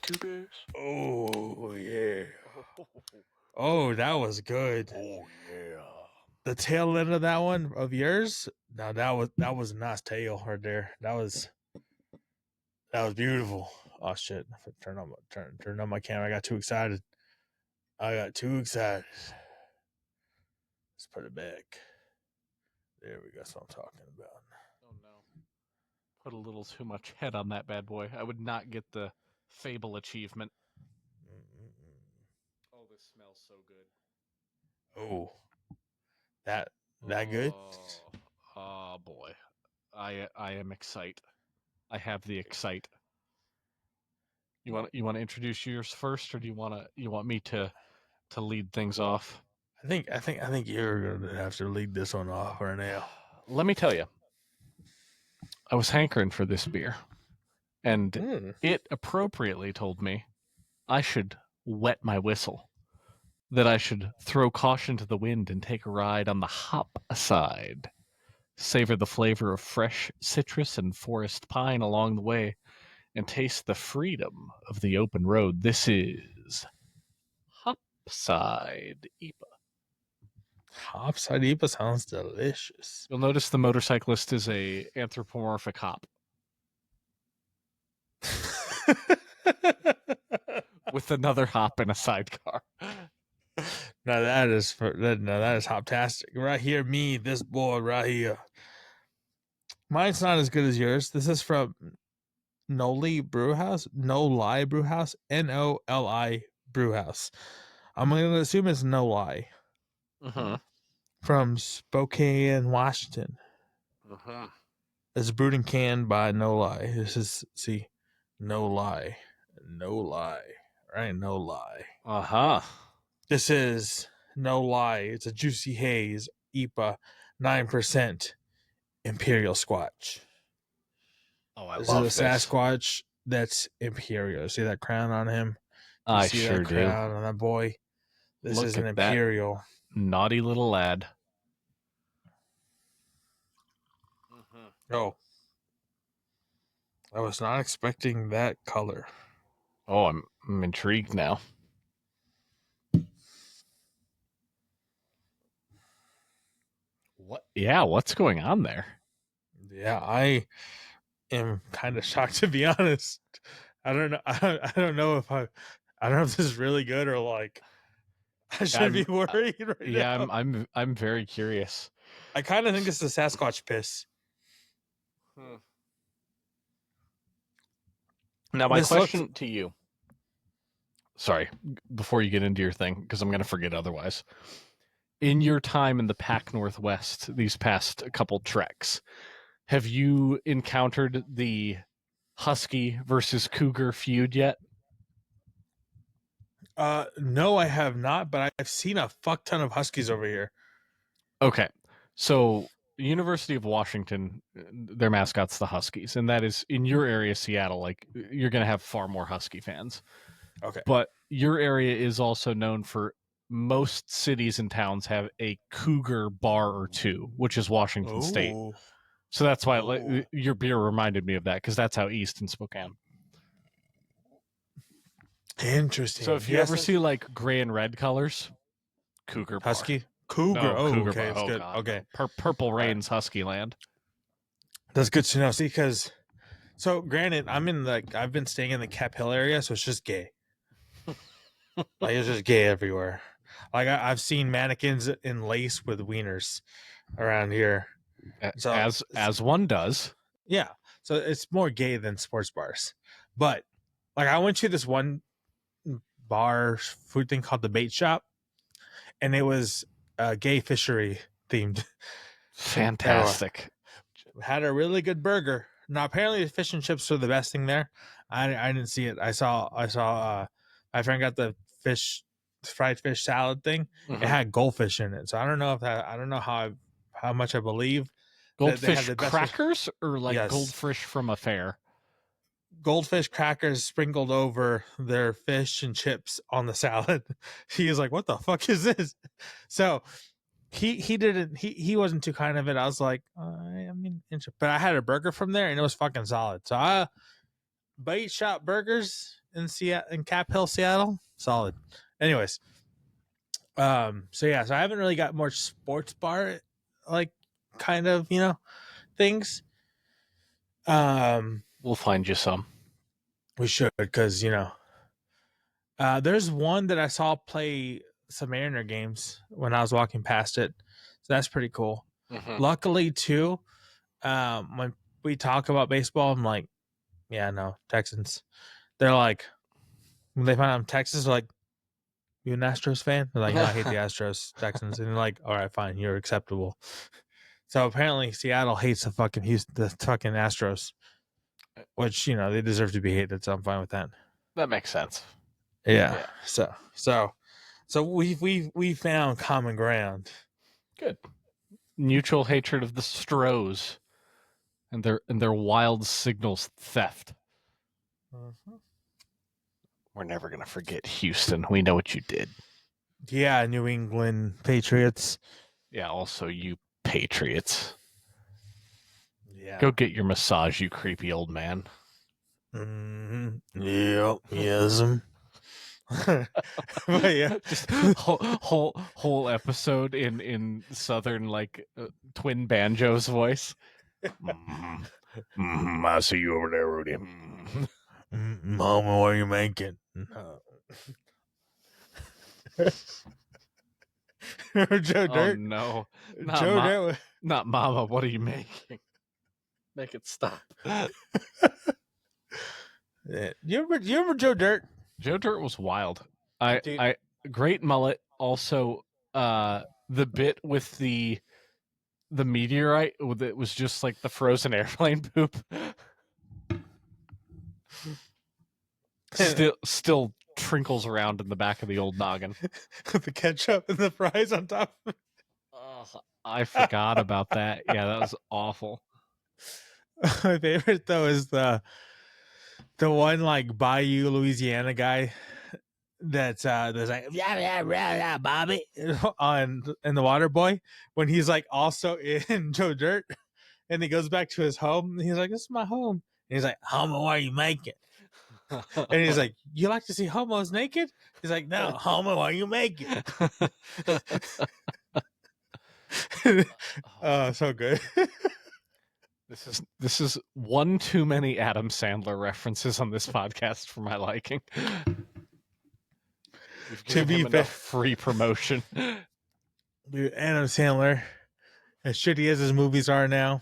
2 days. Oh yeah. Oh, that was good. Oh yeah. The tail end of that one of yours. Now that was a nice tail right there. That was beautiful. Oh shit! Turn on my camera. I got too excited. Let's put it back. There we go. That's what I'm talking about. Oh no. Put a little too much head on that bad boy. I would not get the Fable achievement. Oh, this smells so good. Oh, that good? Oh boy. I am excite. I have the excite. You want to introduce yours first, or do you want me to lead things off? I think you're gonna have to lead this one off right now. Let me tell you, I was hankering for this beer, and it appropriately told me I should wet my whistle, that I should throw caution to the wind and take a ride on the hop side, savor the flavor of fresh citrus and forest pine along the way, and taste the freedom of the open road. This is Hopside IPA. Hopside IPA sounds delicious. You'll notice the motorcyclist is a anthropomorphic hop with another hop in a sidecar. Now that is hoptastic right here. This boy right here. Mine's not as good as yours. This is from Noli Brewhouse, Noli Brewhouse, Noli Brewhouse. I'm gonna assume it's Noli. From Spokane, Washington. It's brewed and canned by Noli. This is Noli, right? Noli. This is Noli. It's a juicy haze IPA, 9% Imperial Squatch. Oh, I this love is a Sasquatch that's Imperial. See that crown on him? I sure do. Crown on that boy. This is an Imperial. Naughty little lad. Oh. I was not expecting that color. Oh, I'm intrigued now. What's going on there? Yeah, I am kind of shocked, to be honest. I don't know. I don't know if this is really good or like I should be worried right now. Yeah, I'm very curious. I kind of think it's the Sasquatch piss. Now, my question to you. Sorry, before you get into your thing, because I'm going to forget otherwise. In your time in the Pac Northwest, these past couple treks, have you encountered the Husky versus Cougar feud yet? No, I have not, but I've seen a fuck ton of Huskies over here. Okay, so University of Washington, their mascot's the Huskies, and that is in your area, Seattle. Like, you're going to have far more Husky fans. Okay, but your area is also known for most cities and towns have a Cougar bar or two, which is Washington State. So that's why your beer reminded me of that, because that's how east in Spokane. Interesting. So if you ever see like gray and red colors, Cougar bar. Husky? Cougar. No, Cougar okay, bar. that's good. God, okay. No. Purple Rain's Husky land. That's good to know. See, because so granted, I've been staying in the Cap Hill area, so it's just gay. Like, it's just gay everywhere. Like I've seen mannequins in lace with wieners around here. So as one does. Yeah. So it's more gay than sports bars. But like I went to this one bar food thing called the Bait Shop, and it was gay fishery themed. Fantastic. Had a really good burger. Now apparently the fish and chips are the best thing there. I didn't see it. I saw my friend got the fried fish salad thing. It had goldfish in it. So I don't know how much I believe. Goldfish crackers or like goldfish from a fair? Goldfish crackers sprinkled over their fish and chips on the salad. He was like, "What the fuck is this?" So he wasn't too kind of it. I was like, but I had a burger from there and it was fucking solid. So Bite Shop Burgers in Seattle, in Cap Hill, Seattle. Solid. Anyways, so I haven't really got more sports bar like kind of things. We'll find you some. We should, because there's one that I saw play some Mariner games when I was walking past it, so that's pretty cool. Mm-hmm. Luckily, too, when we talk about baseball, I'm like, yeah, no, Texans. They're like, when they find out I'm Texas, they're like, you an Astros fan? They're like, no, I hate the Astros, Texans. And they're like, all right, fine, you're acceptable. So apparently Seattle hates the fucking Astros, which they deserve to be hated. So I'm fine with that. That makes sense. Yeah. So we found common ground. Good. Mutual hatred of the Stros and their wild signals theft. Mm-hmm. We're never gonna forget Houston. We know what you did. Yeah, New England Patriots. Yeah, also you Patriots. Yeah. Go get your massage, you creepy old man. Mm-hmm. Yep. Yes. But yeah, just whole episode in southern twin banjos voice. I see you over there, Rudy. Mama, what are you making? Joe Dirt. Oh no, Dirt. Not Mama. What are you making? Make it stop. Yeah. You remember Joe Dirt? Joe Dirt was wild. I great mullet. Also, the bit with the meteorite that was just like the frozen airplane poop. Still trinkles around in the back of the old noggin. The ketchup and the fries on top. I forgot about that. Yeah, that was awful. My favorite though is the one like Bayou, Louisiana guy that's like yeah, Bobby on in the Water Boy when he's like also in Joe Dirt and he goes back to his home and he's like, this is my home. And he's like, homo, what are you making? And he's like, you like to see homos naked? He's like, no, homo, what are you making? Oh, so good. This is one too many Adam Sandler references on this podcast for my liking. We've given him enough free promotion. Dude, Adam Sandler, as shitty as his movies are now,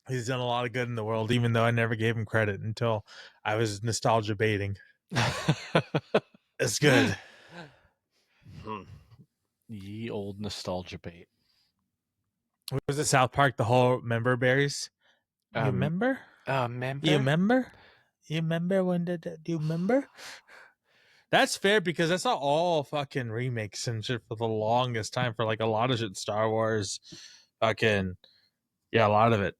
he's done a lot of good in the world, even though I never gave him credit until I was nostalgia baiting. It's good. Ye old nostalgia bait. Was it South Park, the whole member berries? You remember? Member? You remember? You remember when do you remember? That's fair because I saw all fucking remakes and shit for the longest time for like a lot of shit. Star Wars, fucking, yeah, a lot of it.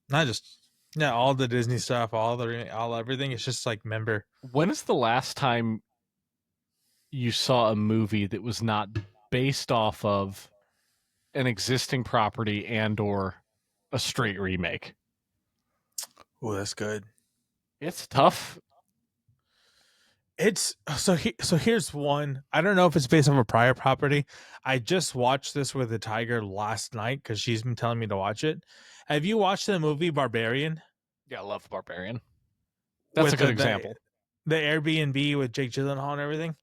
Not just all the Disney stuff, all everything. It's just like member. When is the last time you saw a movie that was not based off of an existing property and or a straight remake? Oh, that's good. It's tough. It's so here's one. I don't know if it's based on a prior property. I just watched this with the Tiger last night because she's been telling me to watch it. Have you watched the movie Barbarian? Yeah, I love Barbarian. That's a good example. The Airbnb with Jake Gyllenhaal and everything.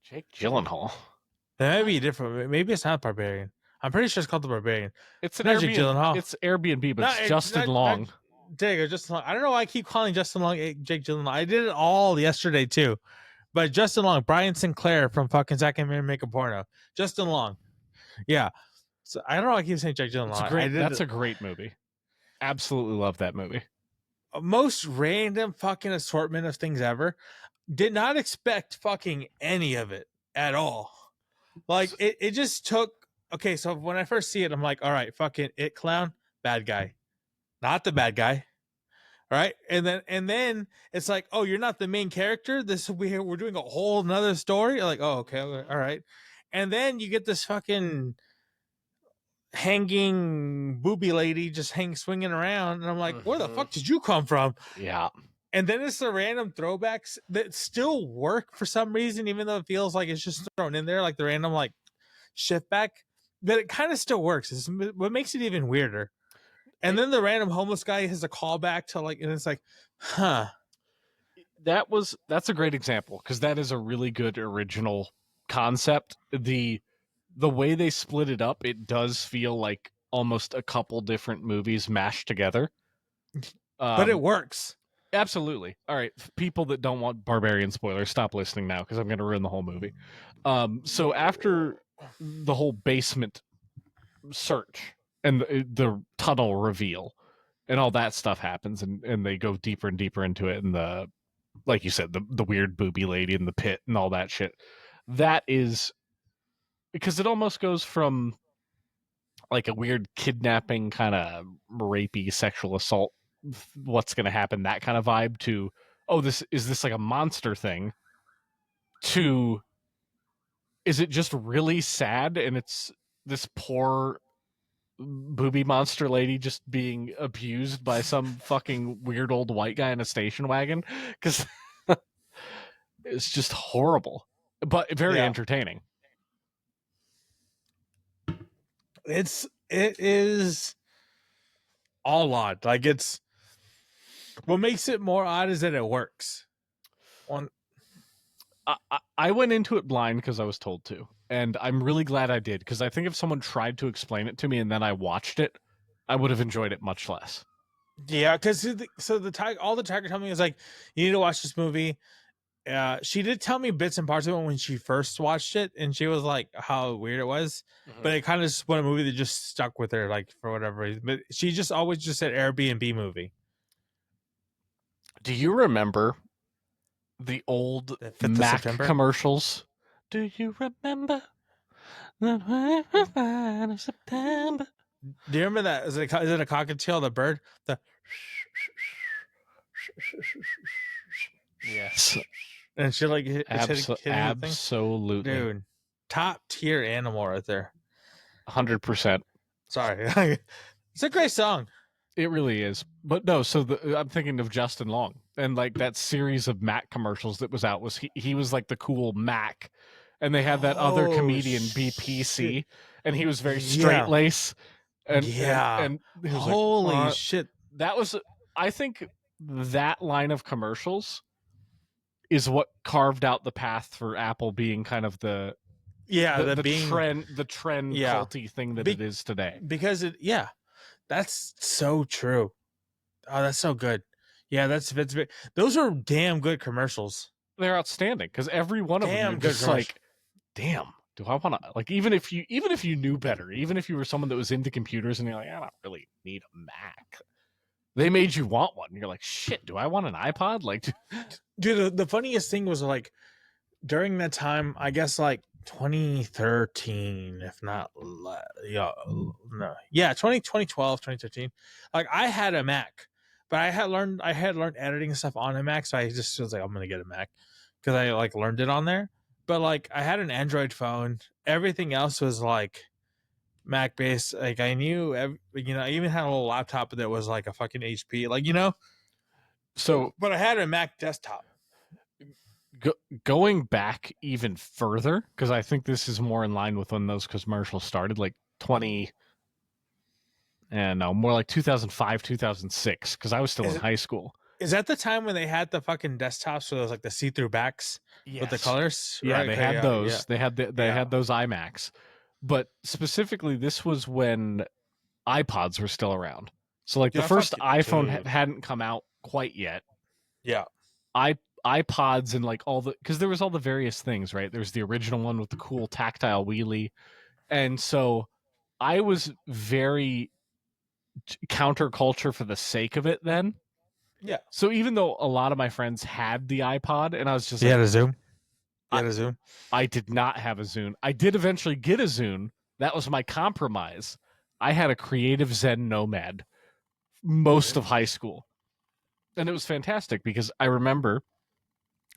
Jake Gyllenhaal. That might be different. Maybe it's not Barbarian. I'm pretty sure it's called the Barbarian. It's an Airbnb. It's Airbnb, but it's Justin Long. Justin Long. I don't know why I keep calling Justin Long Jake Gyllenhaal. I did it all yesterday too. But Justin Long, Brian Sinclair from fucking Zack and Mary Make a Porno. Justin Long. Yeah. So I don't know why I keep saying Jake Gyllenhaal. That's a great movie. Absolutely love that movie. Most random fucking assortment of things ever. Did not expect fucking any of it at all. Like it just took. Okay, so when I first see it, I'm like, all right, fucking it clown, bad guy. Not the bad guy. All right. And then it's like, oh, you're not the main character. We're doing a whole nother story. Like, oh, okay, all right. And then you get this fucking hanging booby lady just swinging around. And I'm like, where the fuck did you come from? Yeah. And then it's the random throwbacks that still work for some reason, even though it feels like it's just thrown in there, like the random like shift back. But it kind of still works. It's what makes it even weirder. And then the random homeless guy has a callback to like, and it's like, huh. That's a great example because that is a really good original concept. The way they split it up, it does feel like almost a couple different movies mashed together. But it works. Absolutely. All right, people that don't want Barbarian spoilers, stop listening now because I'm going to ruin the whole movie. So after the whole basement search and the tunnel reveal and all that stuff happens, and they go deeper and deeper into it, and the, like you said, the weird booby lady in the pit and all that shit. That is because it almost goes from like a weird kidnapping kind of rapey sexual assault, what's going to happen, that kind of vibe, to, oh, this like a monster thing, to, is it just really sad and it's this poor booby monster lady just being abused by some fucking weird old white guy in a station wagon? Because it's just horrible, but very entertaining. It is all odd. Like, it's what makes it more odd is that it works. I went into it blind because I was told to, and I'm really glad I did, because I think if someone tried to explain it to me and then I watched it, I would have enjoyed it much less. Yeah, because all the tiger told me is like, you need to watch this movie. She did tell me bits and parts of it when she first watched it, and she was like how weird it was. But it kind of just was a movie that just stuck with her, like, for whatever reason. But she just always just said Airbnb movie. Do you remember the old Mac commercials? Do you remember the 25th of September? Do you remember that? Is it a cockatiel, the bird? The yes. And she like absolutely, dude, top tier animal right there. 100%. Sorry, it's a great song. It really is. But no, so I'm thinking of Justin Long, and like that series of Mac commercials that was out, was he was like the cool Mac, and they had that other comedian BPC, and he was very straight lace, and and he was holy like, shit. That was, I think that line of commercials is what carved out the path for Apple being kind of the trend culty thing that it is today. Because that's so true. Oh, that's so good. Yeah, that's those are damn good commercials. They're outstanding because every one of them, you're just like, damn, do I want to, like, even if you knew better, even if you were someone that was into computers and you're like, I don't really need a Mac, they made you want one. You're like, shit, do I want an iPod? Like, dude, the funniest thing was like during that time, I guess like 2013, if not, 2012, 2013. Like, I had a Mac, but I had learned editing stuff on a Mac, so I just was like, I'm gonna get a Mac because I like learned it on there. But like, I had an Android phone. Everything else was like Mac based. Like, I knew, I even had a little laptop that was like a fucking HP, like, So, but I had a Mac desktop. Going back even further, because I think this is more in line with when those commercials started, like more like 2005, 2006, because I was still in high school. Is that the time when they had the fucking desktops where there was like the see-through backs with the colors? Yeah, right? They had those. Yeah. They had those iMacs. But specifically, this was when iPods were still around. So like the first iPhone hadn't come out quite yet. Yeah. iPods and like because there was all the various things, right? There was the original one with the cool tactile wheelie. And so I was very counterculture for the sake of it then. Yeah. So even though a lot of my friends had the iPod, and I was just like, had a Zoom? You had a Zoom? I did not have a Zune. I did eventually get a Zune. That was my compromise. I had a Creative Zen Nomad most of high school. And it was fantastic because I remember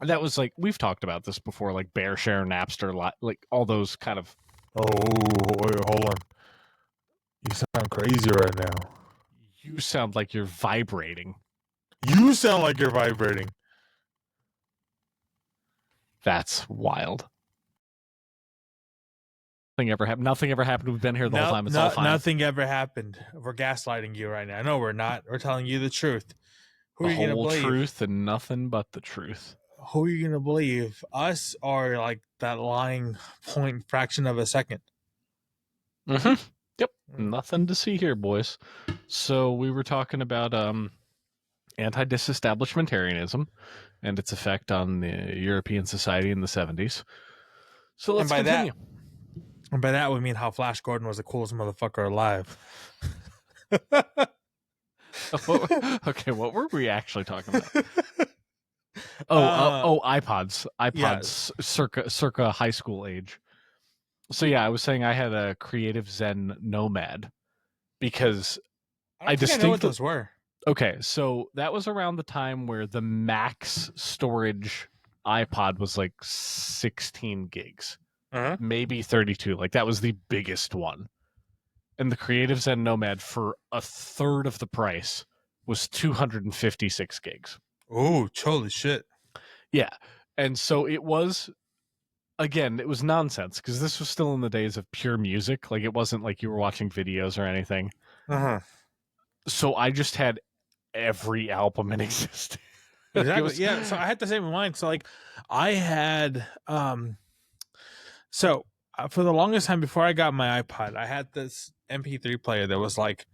that was like, we've talked about this before, like BearShare, Napster, like all those kind of. Oh, wait, hold on. You sound crazy right now. You sound like you're vibrating. You sound like you're vibrating. That's wild. Nothing ever happened. We've been here the whole time. It's all fine. Nothing ever happened. We're gaslighting you right now. No, we're not. We're telling you the truth. Who the are you gonna whole believe? Truth and nothing but the truth. Who are you gonna believe? Us or like that lying point fraction of a second? Mm-hmm. Yep. Nothing to see here, boys. So we were talking about anti-disestablishmentarianism and its effect on the European society in the 70s. So let's continue. And by that we mean how Flash Gordon was the coolest motherfucker alive. Okay, what were we actually talking about? iPods. Yes. circa high school age. So yeah, I was saying I had a creative Zen Nomad because I distinctly know what those were. Okay, so that was around the time where the max storage iPod was like 16 gigs, maybe 32. Like that was the biggest one. And the Creative Zen Nomad for a third of the price was 256 gigs. Oh, holy shit. Yeah. And so it was, again, it was nonsense because this was still in the days of pure music. Like it wasn't like you were watching videos or anything. So I just had every album in existence. Exactly. Yeah. So I had the same in mind. So like I had so for the longest time before I got my iPod, I had this MP3 player that was like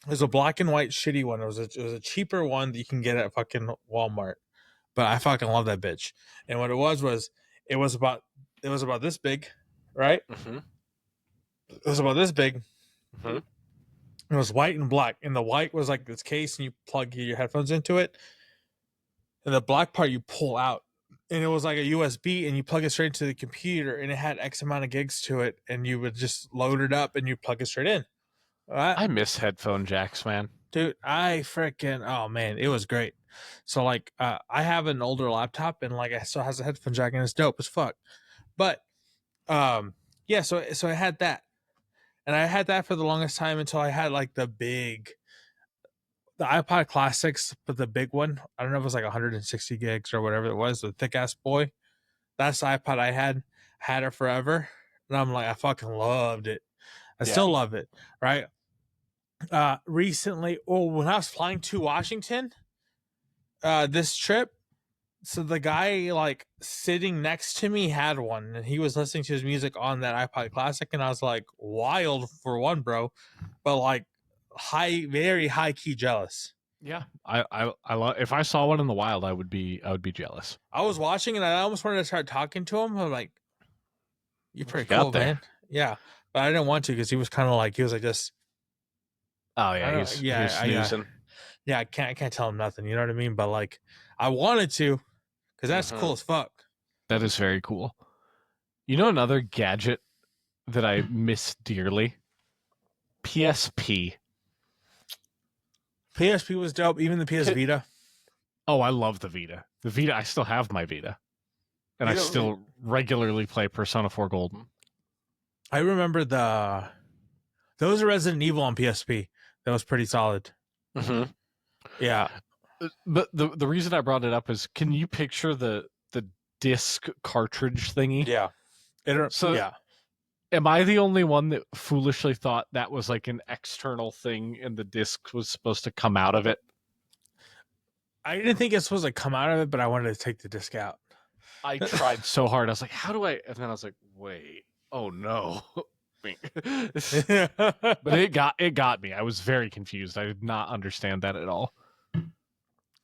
it was a black and white shitty one. It was a cheaper one that you can get at fucking Walmart. But I fucking love that bitch. And what it was it was about this big, right? Mm-hmm. It was about this big. Mm-hmm. It was white and black, and the white was like this case, and you plug your headphones into it, and the black part you pull out, and it was like a USB, and you plug it straight into the computer, and it had X amount of gigs to it, and you would just load it up, and you plug it straight in. I miss headphone jacks, man. Dude, oh man, it was great. So like, I have an older laptop, and like, it still has a headphone jack, and it's dope as fuck. But, yeah, so I had that, and I had that for the longest time until I had like the iPod Classics, but the big one. I don't know if it was like 160 gigs or whatever it was, the thick ass boy. That's the iPod I had. Had it forever, and I'm like, I fucking loved it. I still love it, right? Recently, when I was flying to Washington, this trip, so the guy like sitting next to me had one, and he was listening to his music on that iPod Classic, and I was like, wild for one, bro, but like very high key jealous. Yeah, I love. If I saw one in the wild, I would be jealous. I was watching, and I almost wanted to start talking to him. I'm like, "You're pretty cool, there, man." Yeah, but I didn't want to because he was like just. Oh yeah, he's snoozing. I can't tell him nothing. You know what I mean? But like, I wanted to, because that's cool as fuck. That is very cool. You know another gadget that I miss dearly? PSP. PSP was dope. Even the PS Vita. Oh, I love the Vita. The Vita, I still have my Vita. And I still regularly play Persona 4 Golden. I remember there was a Resident Evil on PSP that was pretty solid. Mm-hmm. Yeah. But the reason I brought it up is, can you picture the disc cartridge thingy? Yeah. Yeah. Am I the only one that foolishly thought that was like an external thing and the disc was supposed to come out of it? I didn't think it's supposed to come out of it, but I wanted to take the disc out. I tried so hard. I was like, how do I? And then I was like, wait, oh no. But it got me. I was very confused. I did not understand that at all.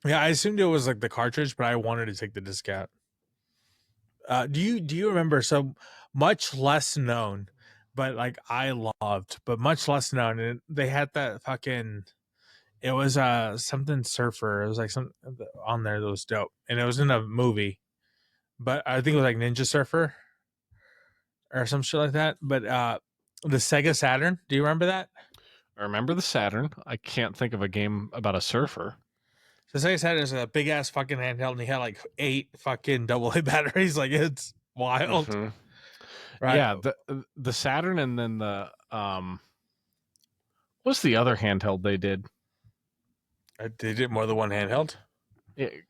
Yeah, I assumed it was like the cartridge, but I wanted to take the disc out. Do you remember, so much less known, but like I loved, but much less known, and they had that fucking, it was something surfer. It was like some on there that was dope, and it was in a movie, but I think it was like Ninja Surfer or some shit like that. But the Sega Saturn, do you remember that? I remember the Saturn. I can't think of a game about a surfer. The Sega Saturn is a big ass fucking handheld, and he had like 8 fucking AA batteries. Like, it's wild. Mm-hmm. Right? Yeah, the Saturn, and then the what's the other handheld they did? They did more than one handheld.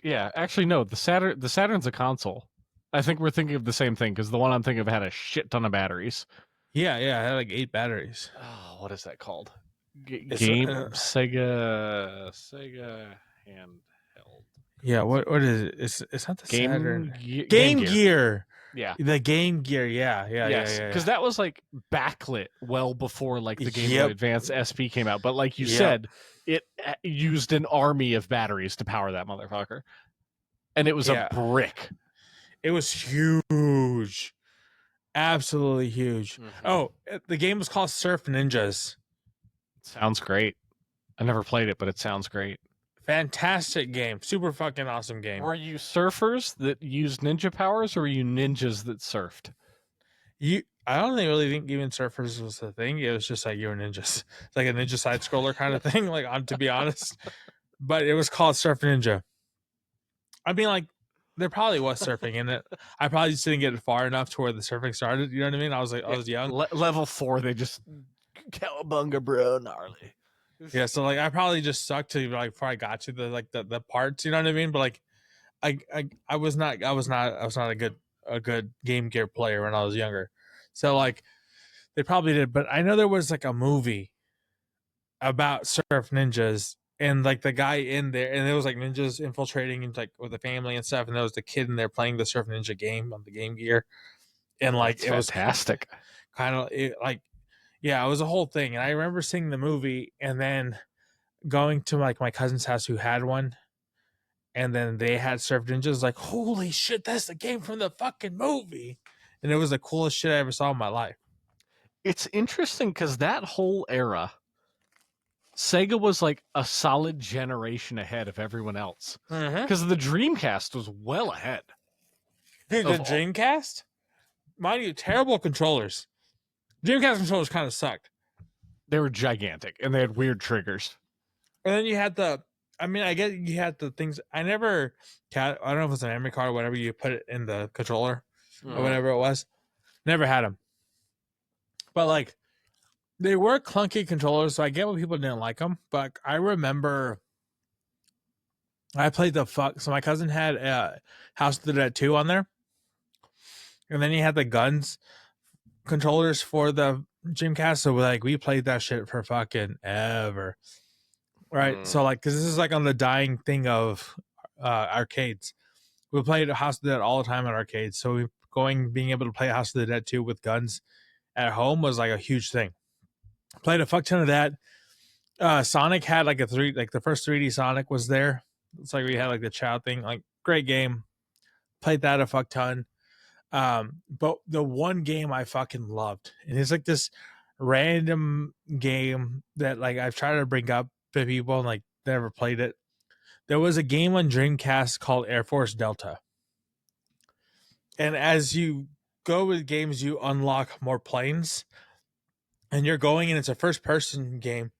Yeah, actually, no. The Saturn's a console. I think we're thinking of the same thing because the one I'm thinking of had a shit ton of batteries. Yeah, I had like 8 batteries. Oh, what is that called? It's Game Sega handheld. yeah. What is it? It's not the Game Saturn. Game Game Gear. Gear. Yeah. The Game Gear. Yeah. Yes, because that was like backlit well before like the Game Boy Advance SP came out. But like you said, it used an army of batteries to power that motherfucker, and it was a brick. It was huge, absolutely huge. Mm-hmm. Oh, the game was called Surf Ninjas. Sounds great. I never played it, but it sounds great. Fantastic game, super fucking awesome game. Were you surfers that used ninja powers, or were you ninjas that surfed? I don't really think even surfers was the thing. It was just like you were ninjas. It's like a ninja side scroller kind of thing. Like, to be honest, but it was called Surf Ninja. I mean, like, there probably was surfing in it. I probably just didn't get it far enough to where the surfing started. You know what I mean? I was young. Level 4, they just cowabunga, bro, gnarly. Yeah, so like I probably just sucked to like before I got to the parts. You know what I mean? But like, I was not a good Game Gear player when I was younger. So like, they probably did. But I know there was like a movie about surf ninjas. And like the guy in there, and there was like ninjas infiltrating and like with the family and stuff, and there was the kid in there playing the Surf Ninja game on the Game Gear, and like it was fantastic. Kind of like, yeah, it was a whole thing. And I remember seeing the movie, and then going to like my cousin's house who had one, and then they had Surf Ninjas. Like, holy shit, that's the game from the fucking movie, and it was the coolest shit I ever saw in my life. It's interesting because that whole era, Sega was like a solid generation ahead of everyone else. Because the Dreamcast was well ahead. Dude, the Dreamcast? Mind you, terrible controllers. Dreamcast controllers kind of sucked. They were gigantic, and they had weird triggers. And then you had I get you had the things. I don't know if it was a memory card or whatever, you put it in the controller or whatever it was. Never had them. But like, they were clunky controllers, so I get why people didn't like them. But I remember I played so my cousin had House of the Dead 2 on there. And then he had the guns controllers for the Dreamcast. So like, we played that shit for fucking ever. Right. So like, because this is like on the dying thing of arcades. We played House of the Dead all the time at arcades. So being able to play House of the Dead 2 with guns at home was like a huge thing. Played a fuck ton of that. Sonic had like the first 3D Sonic was there. It's like we had like the Chow thing. Like, great game. Played that a fuck ton. But the one game I fucking loved, and it's like this random game that like I've tried to bring up to people and like never played it. There was a game on Dreamcast called Air Force Delta. And as you go with games, you unlock more planes. And you're going, and it's a first person game.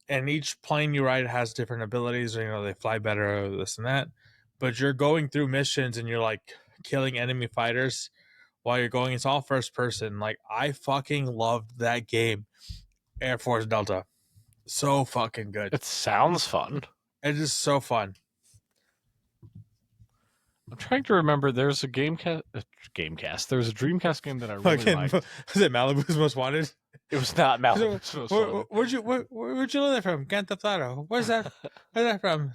And each plane you ride has different abilities, or, they fly better, or this and that. But you're going through missions and you're like killing enemy fighters while you're going. It's all first person. Like, I fucking loved that game, Air Force Delta. So fucking good. It sounds fun. It is so fun. I'm trying to remember. There's a Gamecast. There's a Dreamcast game that I really liked. Was it Malibu's Most Wanted? It was not Malibu's Most Wanted. Where'd you learn that from? Grand Theft Auto. Where's that from?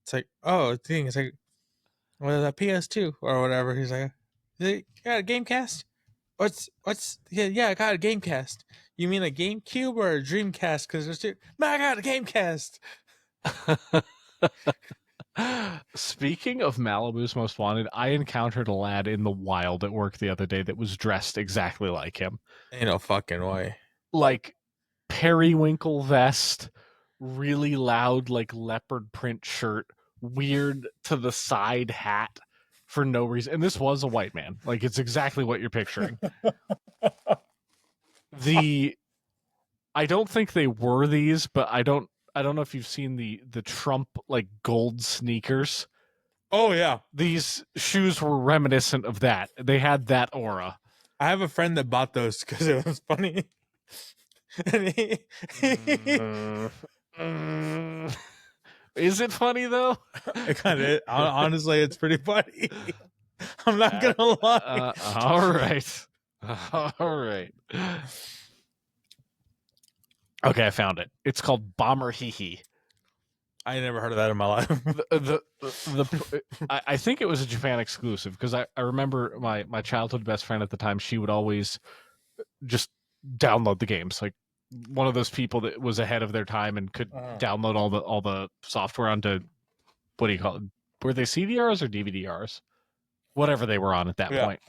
It's like, it's like, well, the PS2 or whatever. He's like, you got a Gamecast? Yeah, I got a Gamecast. You mean a GameCube or a Dreamcast? Because there's two. Man, I got a Gamecast. Speaking of Malibu's Most Wanted, I encountered a lad in the wild at work the other day that was dressed exactly like him. Ain't no fucking way. Like, periwinkle vest, really loud, like, leopard print shirt, weird to the side hat for no reason. And this was a white man. Like, it's exactly what you're picturing. I don't think they were these, but I don't know if you've seen the Trump, like, gold sneakers. Oh, yeah. These shoes were reminiscent of that. They had that aura. I have a friend that bought those because it was funny. And Is it funny though? It kind of honestly, it's pretty funny. I'm not gonna lie. All right. All right. Okay, I found it. It's called Bomber Hee Hee. I never heard of that in my life. I think it was a Japan exclusive because I remember my childhood best friend at the time. She would always just download the games, like one of those people that was ahead of their time and could download all the software onto, what do you call it? Were they CDRs or DVDRs? Whatever they were on at that point,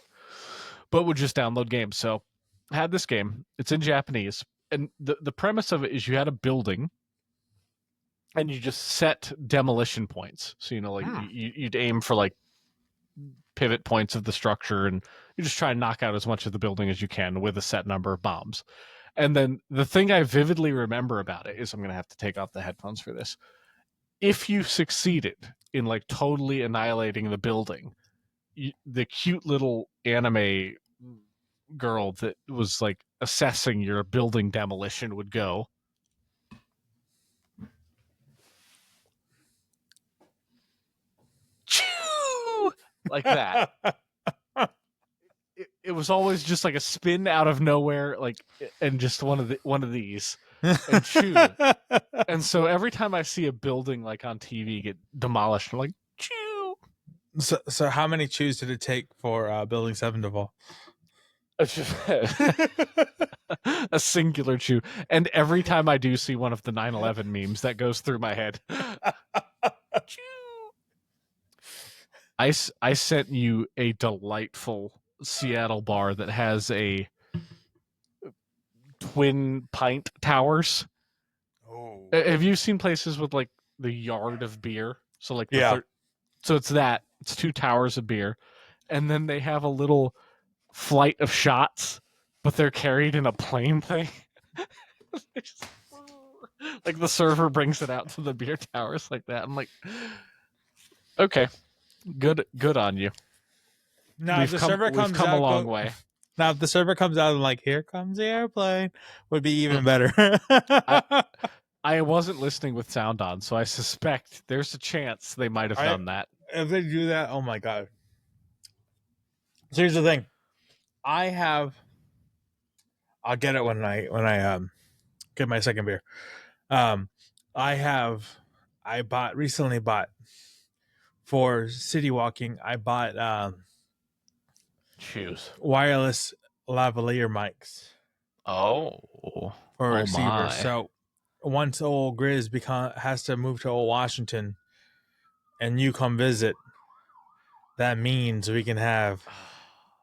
but would just download games. So I had this game. It's in Japanese, and the premise of it is you had a building and you just set demolition points. So, like you'd aim for like pivot points of the structure, and you just try and knock out as much of the building as you can with a set number of bombs. And then the thing I vividly remember about it is, I'm going to have to take off the headphones for this. If you succeeded in like totally annihilating the building, the cute little anime girl that was like assessing your building demolition would go, choo, like that. It was always just like a spin out of nowhere, like, and just one of these, and choo. And so every time I see a building like on TV get demolished, I'm like, choo. So how many chews did it take for Building 7 to fall? A singular chew. And every time I do see one of the 9/11 memes, that goes through my head. Chew. I sent you a delightful Seattle bar that has a twin pint towers. Oh, have you seen places with like the yard of beer? So like so it's that. It's two towers of beer, and then they have a little flight of shots, but they're carried in a plane thing. Like the server brings it out to the beer towers like that. I'm like, okay, good on you. Now if the server comes out, a long way. Now if the server comes out and like, here comes the airplane, would be even better. I wasn't listening with sound on, so I suspect there's a chance they might have done that. If they do that, oh my god. So here's the thing. I'll get it when I get my second beer. Recently bought for city walking, I bought shoes, wireless lavalier mics. Oh, for receivers. So once old Grizz has to move to old Washington and you come visit, that means we can have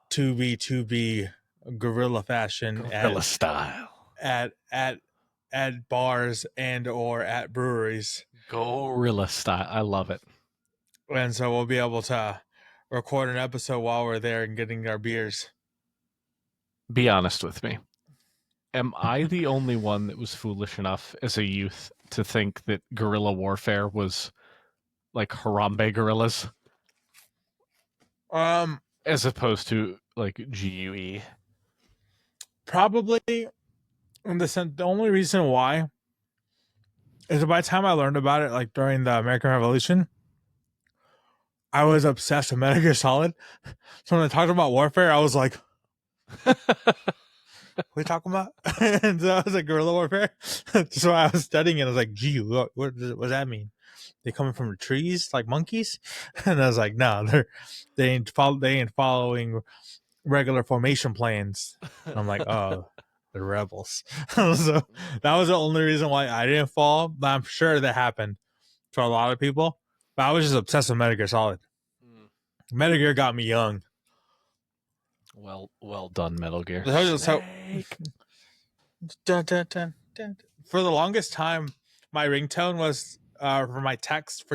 2B guerrilla fashion, style at bars and or at breweries. Gorilla style. I love it. And so we'll be able to record an episode while we're there and getting our beers. Be honest with me. Am I the only one that was foolish enough as a youth to think that guerrilla warfare was like Harambe guerrillas? As opposed to like GUE? Probably. The only reason why is by the time I learned about it, like during the American Revolution, I was obsessed with Metal Gear Solid. So when they talked about warfare, I was like, what are we talking about? And so I was like, guerrilla warfare. So I was studying it. I was like, gee, what does that mean? They coming from the trees like monkeys? And I was like, no, they ain't following regular formation plans. And I'm like, oh, the rebels. So that was the only reason why I didn't fall. But I'm sure that happened for a lot of people. But I was just obsessed with Metal Gear Solid. Metal Gear got me young. Well done, Metal Gear. So, for the longest time, my ringtone was for my text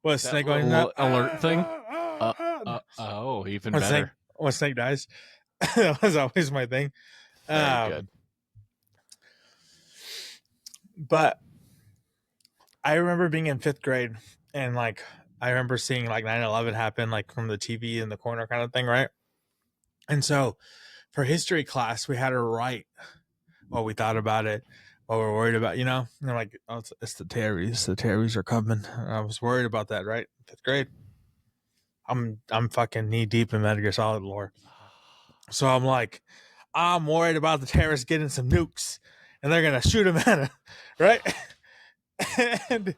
was that Snake going alert thing. Oh, even better. When Snake dies, that was always my thing. Very good. But I remember being in 5th grade, and like I remember seeing like 9/11 happen, like from the TV in the corner kind of thing, right? And so for history class, we had to write what we thought about it. what we're worried about, And they're like, oh, it's the Terrys. The Terrys are coming. And I was worried about that, right? Fifth grade. I'm fucking knee deep in Metal Gear Solid lore. So I'm like, I'm worried about the terrorists getting some nukes and they're gonna shoot them at us, right? and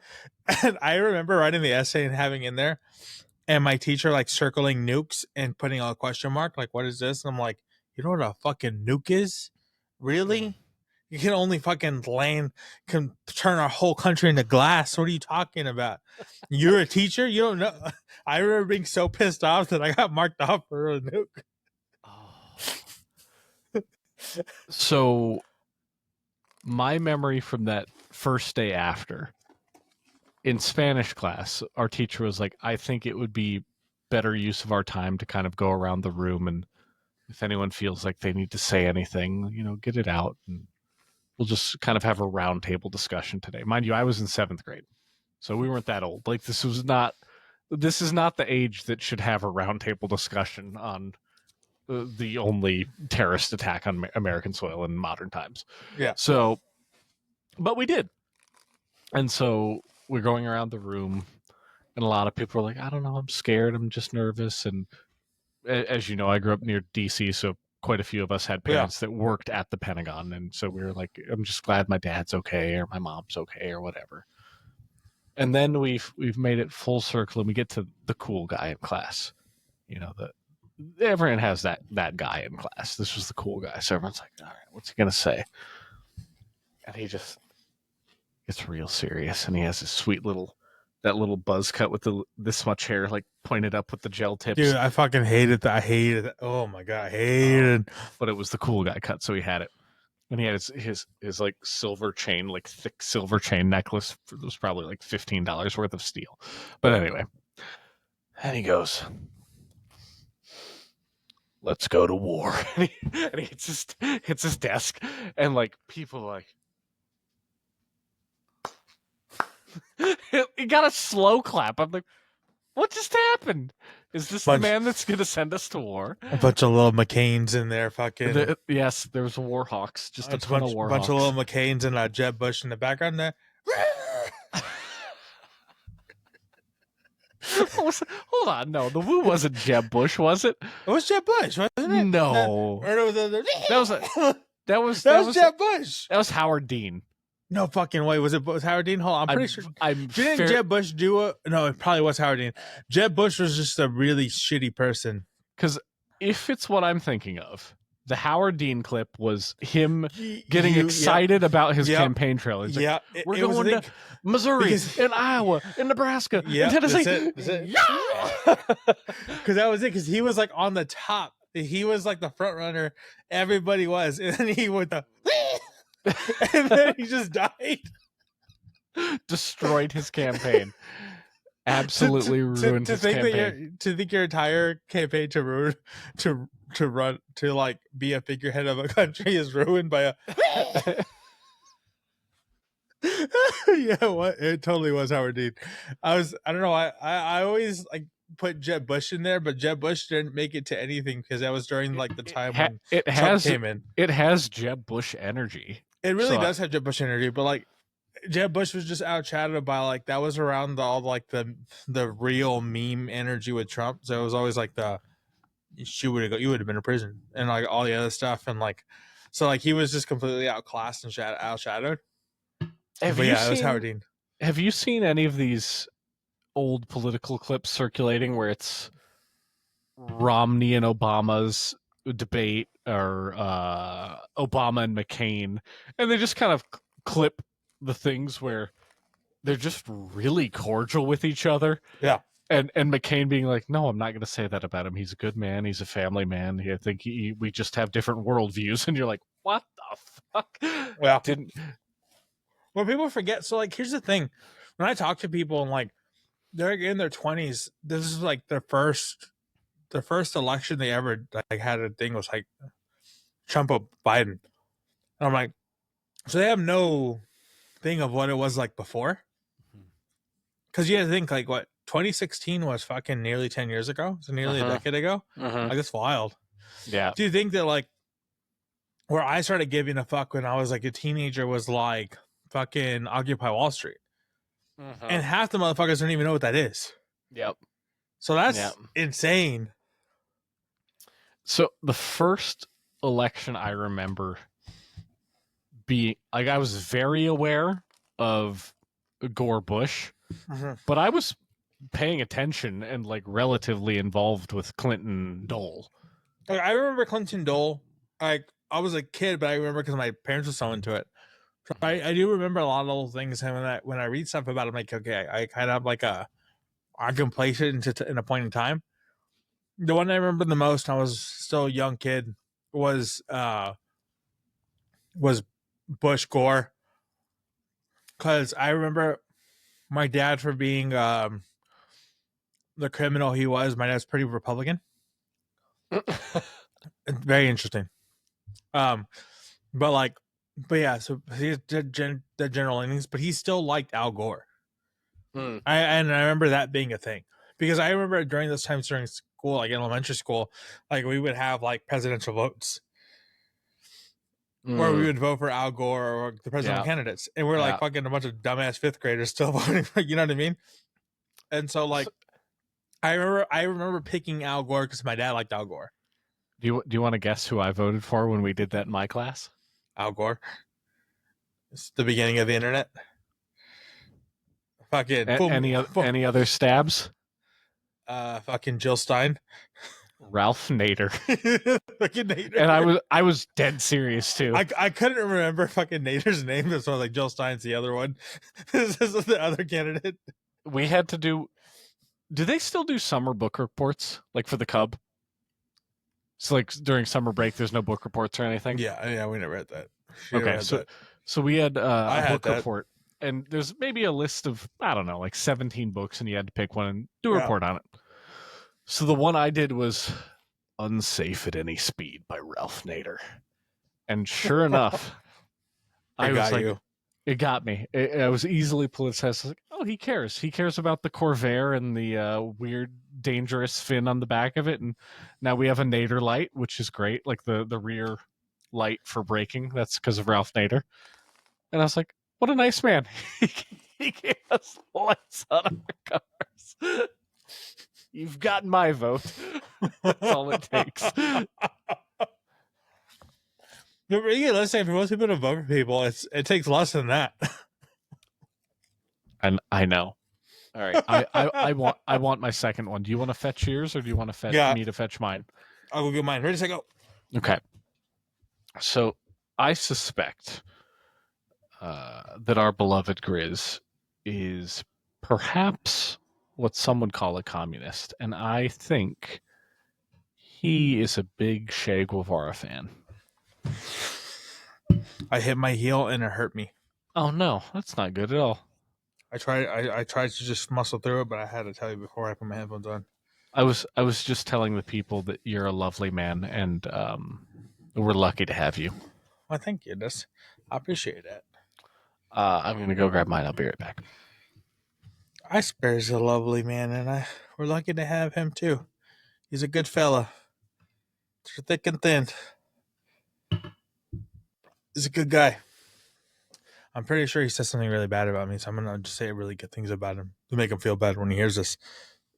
I remember writing the essay and having in there, and my teacher like circling nukes and putting a question mark, like, what is this? And I'm like, you know what a fucking nuke is? Really? You can only fucking can turn our whole country into glass. What are you talking about? You're a teacher? You don't know. I remember being so pissed off that I got marked off for a nuke. So my memory from that first day after, in Spanish class, our teacher was like, I think it would be better use of our time to kind of go around the room, and if anyone feels like they need to say anything, get it out, and we'll just kind of have a round table discussion today. Mind you, I was in 7th grade, so we weren't that old. Like, this is not the age that should have a round table discussion on the only terrorist attack on American soil in modern times. Yeah. So, but we did. And so we're going around the room, and a lot of people are like, I don't know, I'm scared, I'm just nervous. And as you know, I grew up near DC, so quite a few of us had parents that worked at the Pentagon. And so we were like, I'm just glad my dad's okay, or my mom's okay, or whatever. And then we've made it full circle, and we get to the cool guy in class. Everyone has that guy in class. This was the cool guy. So everyone's like, all right, what's he going to say? And he just gets real serious, and he has this sweet little buzz cut with this much hair, like pointed up with the gel tips. Dude, I fucking hated that. I hated it. Oh my god, I hated. But it was the cool guy cut, so he had it. And he had his like silver chain, like thick silver chain necklace. It was probably like $15 worth of steel. But anyway, and he goes, let's go to war. And he hits his desk, and like people are like, he got a slow clap. I'm like, what just happened? Is this the man that's going to send us to war? A bunch of little McCains in there, fucking. Yes, there was Warhawks, just a ton of Warhawks. Bunch of little McCains and Jeb Bush in the background there. Hold on, no, the woo wasn't Jeb Bush, was it? It was Jeb Bush, wasn't it? No, that was Jeb Bush. That was Howard Dean. No fucking way. Was Howard Dean? Hold on, I'm pretty sure. Didn't Jeb Bush do it? No, it probably was Howard Dean. Jeb Bush was just a really shitty person. Because if it's what I'm thinking of, the Howard Dean clip was him getting excited about his campaign trail. He's like, we're going to Missouri and Iowa and Nebraska and Tennessee. Because that was it. Because he was like on the top. He was like the front runner. Everybody was. And then he went the... and then he just died. Destroyed his campaign. Absolutely ruined his campaign. To think your entire campaign to run to like be a figurehead of a country is ruined by a it totally was Howard Dean. I don't know, I always like put Jeb Bush in there, but Jeb Bush didn't make it to anything because that was during like the time when Trump came in. It has Jeb Bush energy. It really does have Jeb Bush energy, but like Jeb Bush was just outchatted by like that was around all like the real meme energy with Trump. So it was always like you would have been in prison and like all the other stuff, and like so like he was just completely outclassed and outshadowed. It was Howard Dean. Have you seen any of these old political clips circulating where it's Romney and Obama's debate or Obama and McCain, and they just kind of clip the things where they're just really cordial with each other? Yeah. And McCain being like, no, I'm not going to say that about him. He's a good man. He's a family man. I think we just have different worldviews. And you're like, what the fuck? Well, well, people forget. So like, here's the thing. When I talk to people and like, they're in their 20s, this is like the first election they ever like had a thing was like Trump or Biden. And I'm like, so they have no thing of what it was like before. Because you had to think like what 2016 was fucking nearly 10 years ago. So nearly a decade ago. Like that's wild. Yeah. Do you think that like where I started giving a fuck when I was like a teenager was like fucking Occupy Wall Street. And half the motherfuckers don't even know what that is. Yep. So that's insane. So the first election I remember being like, I was very aware of Gore Bush, but I was paying attention and like relatively involved with Clinton Dole. Like, I remember Clinton Dole. Like, I was a kid, but I remember because my parents were so into it. So I do remember a lot of those things. And when I read stuff about it, I'm like, okay, I kind of have like I can place it in a point in time. The one I remember the most, I was still a young kid, was Bush Gore, because I remember my dad for being the criminal he was. My dad's pretty Republican. Very interesting. But yeah. So he did the general innings, but he still liked Al Gore. I remember that being a thing, because I remember during those times during school, like elementary school, like we would have like presidential votes where we would vote for Al Gore or the presidential candidates, and we're like fucking a bunch of dumbass fifth graders still voting for, you know what I mean? And so like, I remember picking Al Gore because my dad liked Al Gore. Do you want to guess who I voted for when we did that in my class? Al Gore. It's the beginning of the internet. Fucking any other stabs? Fucking Jill Stein. Ralph Nader. Fucking Nader. And I was dead serious too. I couldn't remember fucking Nader's name, so I was like, Jill Stein's the other one. This is the other candidate. We had to do they still do summer book reports, like for the Cub? So like during summer break there's no book reports or anything? Yeah, we never had that. So we had a book report, and there's maybe a list of, I don't know, like 17 books, and you had to pick one and do a report on it. So the one I did was Unsafe at Any Speed by Ralph Nader. And sure enough, it got me. I was easily politicized. I was like, oh, he cares. He cares about the Corvair and the weird, dangerous fin on the back of it. And now we have a Nader light, which is great, like the rear light for braking. That's because of Ralph Nader. And I was like, what a nice man. He gave us lights on our cars. You've gotten my vote. That's all it takes. Yeah, let's say for most people to vote for people, it takes less than that. And I know. All right. I want my second one. Do you want to fetch yours, or do you want to fetch me to fetch mine? I'll go get mine. Ready, set, go. Okay. So I suspect that our beloved Grizz is perhaps what some would call a communist, and I think he is a big Che Guevara fan. I hit my heel and it hurt me. Oh no, that's not good at all. I tried to just muscle through it, but I had to tell you before I put my headphones on. I was just telling the people that you're a lovely man, and we're lucky to have you. Well, thank you. I appreciate that. I'm gonna go grab mine. I'll be right back. I Bear's a lovely man, and we're lucky to have him too. He's a good fella. Through thick and thin. He's a good guy. I'm pretty sure he said something really bad about me, so I'm gonna just say really good things about him to make him feel better when he hears this.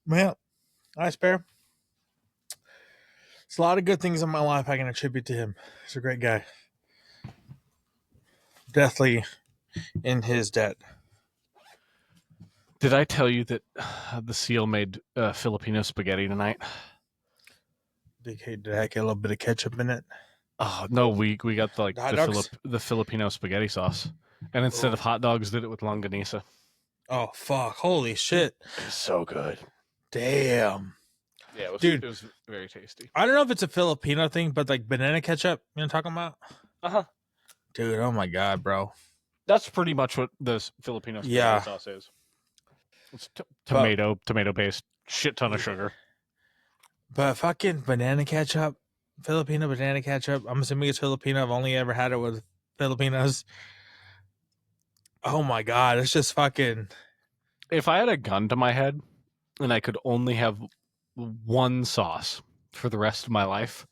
Well, Ice Bear. There's a lot of good things in my life I can attribute to him. He's a great guy. Deathly in his debt. Did I tell you that the seal made Filipino spaghetti tonight? Did I get a little bit of ketchup in it? Oh no, we got the Filipino spaghetti sauce, and instead of hot dogs, did it with longanisa. Oh fuck! Holy shit! It's so good. Damn. Yeah, it was very tasty. I don't know if it's a Filipino thing, but like banana ketchup, you know what I'm talking about? Uh-huh. Dude, oh my god, bro. That's pretty much what the Filipino spaghetti sauce is. It's tomato paste, shit ton of sugar. But fucking banana ketchup, Filipino banana ketchup. I'm assuming it's Filipino. I've only ever had it with Filipinos. Oh my god, it's just fucking. If I had a gun to my head and I could only have one sauce for the rest of my life,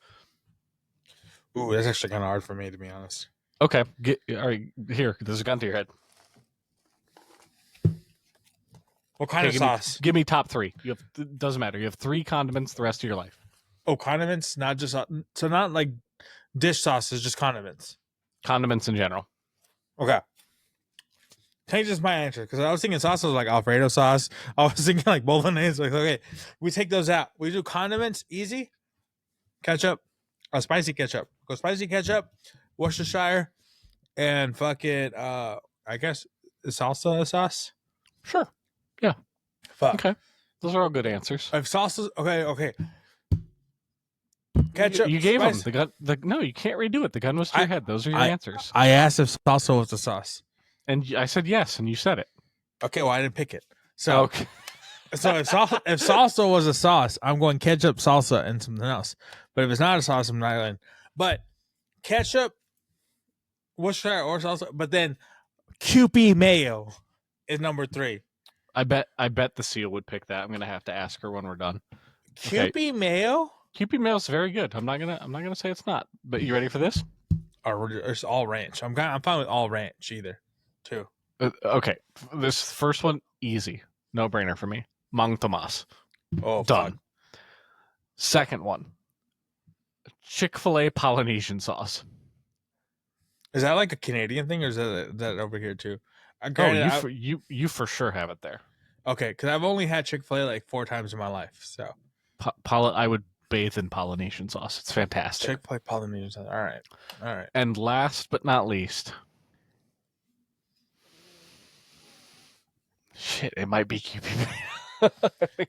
Ooh, that's actually kind of hard for me, to be honest. Okay, all right. Here, there's a gun to your head. What kind of sauce? Give me top 3. You have doesn't matter. You have 3 condiments the rest of your life. Oh, condiments, not just so not like dish sauces, just condiments. Condiments in general. Okay. Changes my answer because I was thinking sauces like Alfredo sauce. I was thinking like bolognese. Like, okay, we take those out. We do condiments, easy. Ketchup, spicy ketchup. Go spicy ketchup, Worcestershire, and fucking I guess salsa sauce. Sure. Yeah. Fuck. Okay. Those are all good answers. If salsa, okay. Ketchup. You gave them the gun. No, you can't redo it. The gun was to your head. Those are your answers. I asked if salsa was the sauce, and I said yes, and you said it. Okay, well I didn't pick it. So, okay. So if salsa was a sauce, I'm going ketchup, salsa, and something else. But if it's not a sauce, I'm not going. But ketchup, Worcestershire or salsa, but then Kewpie mayo is number 3. I bet the seal would pick that. I'm gonna have to ask her when we're done. Kewpie mayo? Kewpie mayo is very good. I'm not gonna say it's not. But you ready for this? Or it's all ranch. I'm fine with all ranch either, too. Okay, this first one easy, no brainer for me. Mang Tomas. Oh, done. Fuck. Second one, Chick-fil-A Polynesian sauce. Is that like a Canadian thing, or is that over here too? You for sure have it there. Okay, because I've only had Chick-fil-A like 4 times in my life. So, I would bathe in Polynesian sauce. It's fantastic. Chick-fil-A Polynesian sauce. All right. And last but not least, shit, it might be Kewpie mayo.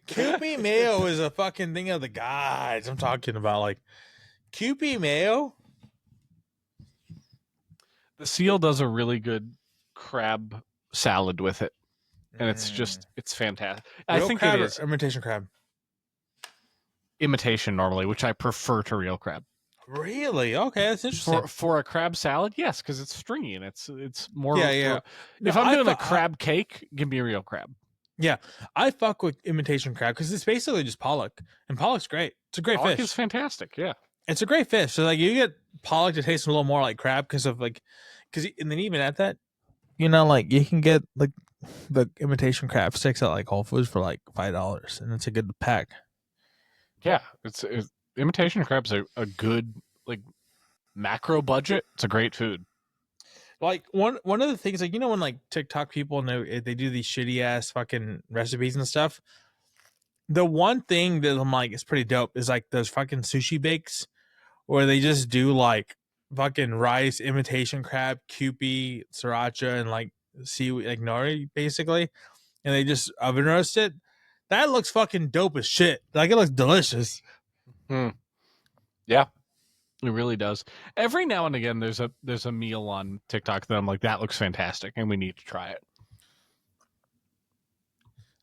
Kewpie mayo is a fucking thing of the gods. I'm talking about like Kewpie mayo. The seal does a really good crab salad with it, and it's fantastic. Real I think crab it is or imitation crab. Imitation normally, which I prefer to real crab. Really? Okay, that's interesting. For a crab salad, yes, because it's stringy and it's more. Yeah. If I'm doing a crab cake, give me a real crab. Yeah, I fuck with imitation crab because it's basically just pollock, and pollock's great. It's a great fish. It's fantastic. Yeah, it's a great fish. So like you get pollock to taste a little more like crab because and then even at that, like you can get like the imitation crab sticks at like Whole Foods for like $5, and it's a good pack. Yeah, it's imitation crab's a good like macro budget. It's a great food. Like one of the things, like when like TikTok people and they do these shitty ass fucking recipes and stuff. The one thing that I'm like is pretty dope is like those fucking sushi bakes where they just do like fucking rice, imitation crab, Kewpie, sriracha, and like seaweed, like nori basically, and they just oven roast it. That looks fucking dope as shit. Like it looks delicious. Yeah. It really does. Every now and again, there's a meal on TikTok that I'm like, that looks fantastic, and we need to try it.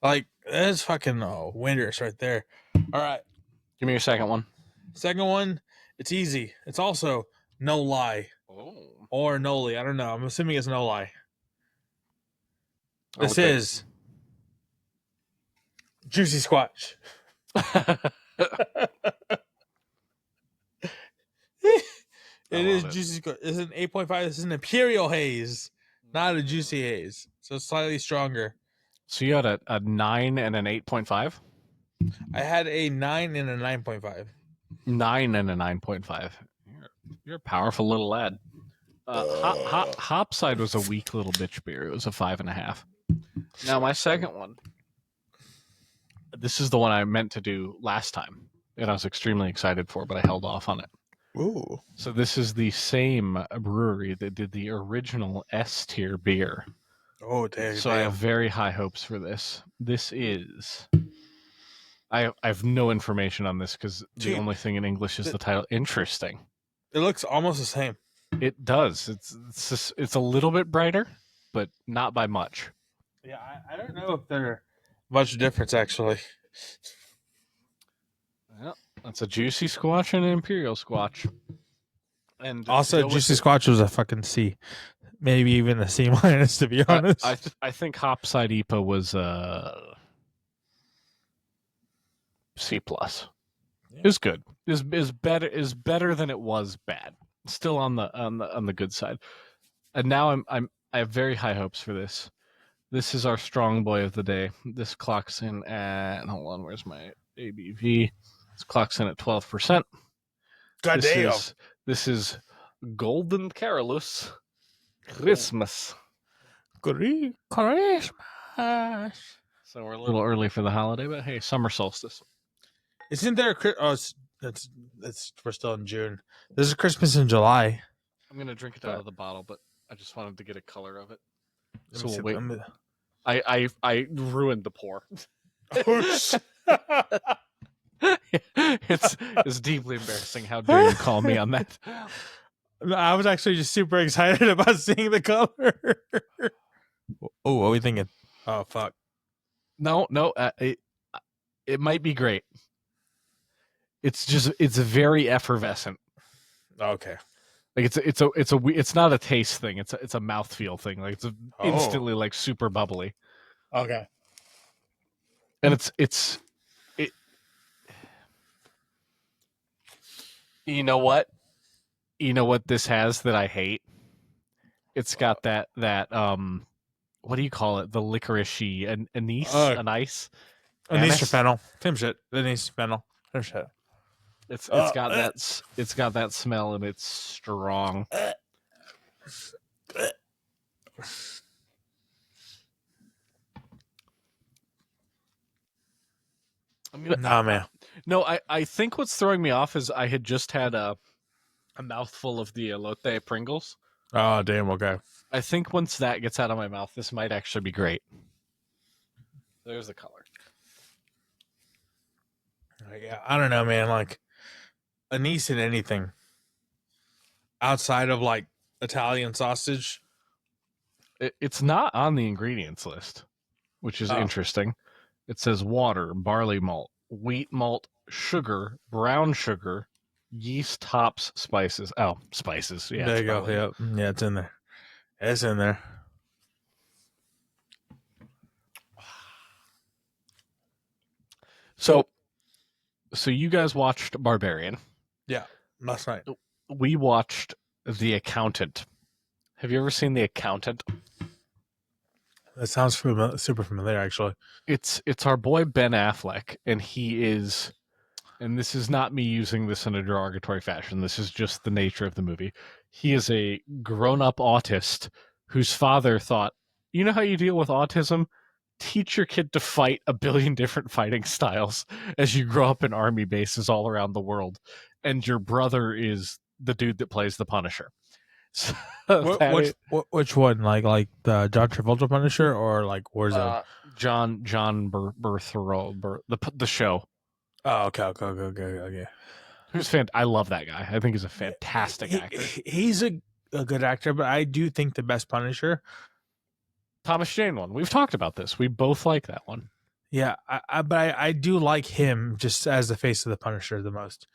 Like that's fucking winners right there. All right, give me your second one. Second one, it's easy. It's also no lie or noli. I don't know. I'm assuming it's no lie. This is juicy squash. It is juicy. It's an 8.5. This is an imperial haze, not a juicy haze. So slightly stronger. So you had a 9 and an 8.5? I had a 9 and a 9.5. 9 and a 9.5. You're a powerful little lad. Hopside was a weak little bitch beer. It was a 5.5. Now my second one. This is the one I meant to do last time, and I was extremely excited for, but I held off on it. Ooh. So this is the same brewery that did the original S tier beer. Oh, damn. So I have very high hopes for this. This is... I have no information on this because the only thing in English is the title. Interesting. It looks almost the same. It does. It's a little bit brighter, but not by much. Yeah, I don't know if they're much difference, actually. Well, that's a juicy squash and an imperial squash. And also, juicy squash was a fucking C. Maybe even a C minus, to be honest. I think Hopside IPA was C plus. Yeah. It was good. Is better than it was bad. Still on the good side. And now I have very high hopes for this. This is our strong boy of the day. This clocks in at, hold on, where's my ABV? This clocks in at 12%. God damn. This is Golden Carolus Christmas. Christmas. So we're a little early for the holiday, but hey, summer solstice. Isn't there that's we're still in June. There's a Christmas in July. I'm gonna drink it out of the bottle, but I just wanted to get a color of it. Let So me we'll see, wait. I ruined the pour. It's deeply embarrassing. How dare you call me on that? I was actually just super excited about seeing the color. Oh, what are we thinking? Oh, fuck. No, it might be great. It's very effervescent. Okay. Like it's not a taste thing. It's a mouthfeel thing. Like it's instantly like super bubbly. Okay. And it. You know what? You know what this has that I hate? It's got that what do you call it? The licoricey anise. Anise or fennel. Same shit. Anise, fennel. Same shit. It's got that smell and it's strong. Man. No, I think what's throwing me off is I had just had a mouthful of the elote Pringles. Oh, damn. Okay. I think once that gets out of my mouth, this might actually be great. There's the color. Yeah, I don't know, man. Like anise in anything outside of like Italian sausage. It's not on the ingredients list, which is interesting. It says water, barley malt, wheat malt, sugar, brown sugar, yeast, hops, spices. Oh, spices. Yeah, there you go. Yeah, it's in there. It's in there. So you guys watched Barbarian. Yeah, last night. We watched The Accountant. Have you ever seen The Accountant? That sounds super familiar, actually. It's our boy Ben Affleck, and he is, and this is not me using this in a derogatory fashion. This is just the nature of the movie. He is a grown-up autist whose father thought, you know how you deal with autism? Teach your kid to fight a billion different fighting styles as you grow up in army bases all around the world. And your brother is the dude that plays the Punisher. So which one? Like the John Travolta Punisher or like Warzone? John Berthero, the show. Oh, okay. Who's I love that guy. I think he's a fantastic actor. He's a good actor, but I do think the best Punisher, Thomas Jane one. We've talked about this. We both like that one. Yeah, but I do like him just as the face of the Punisher the most.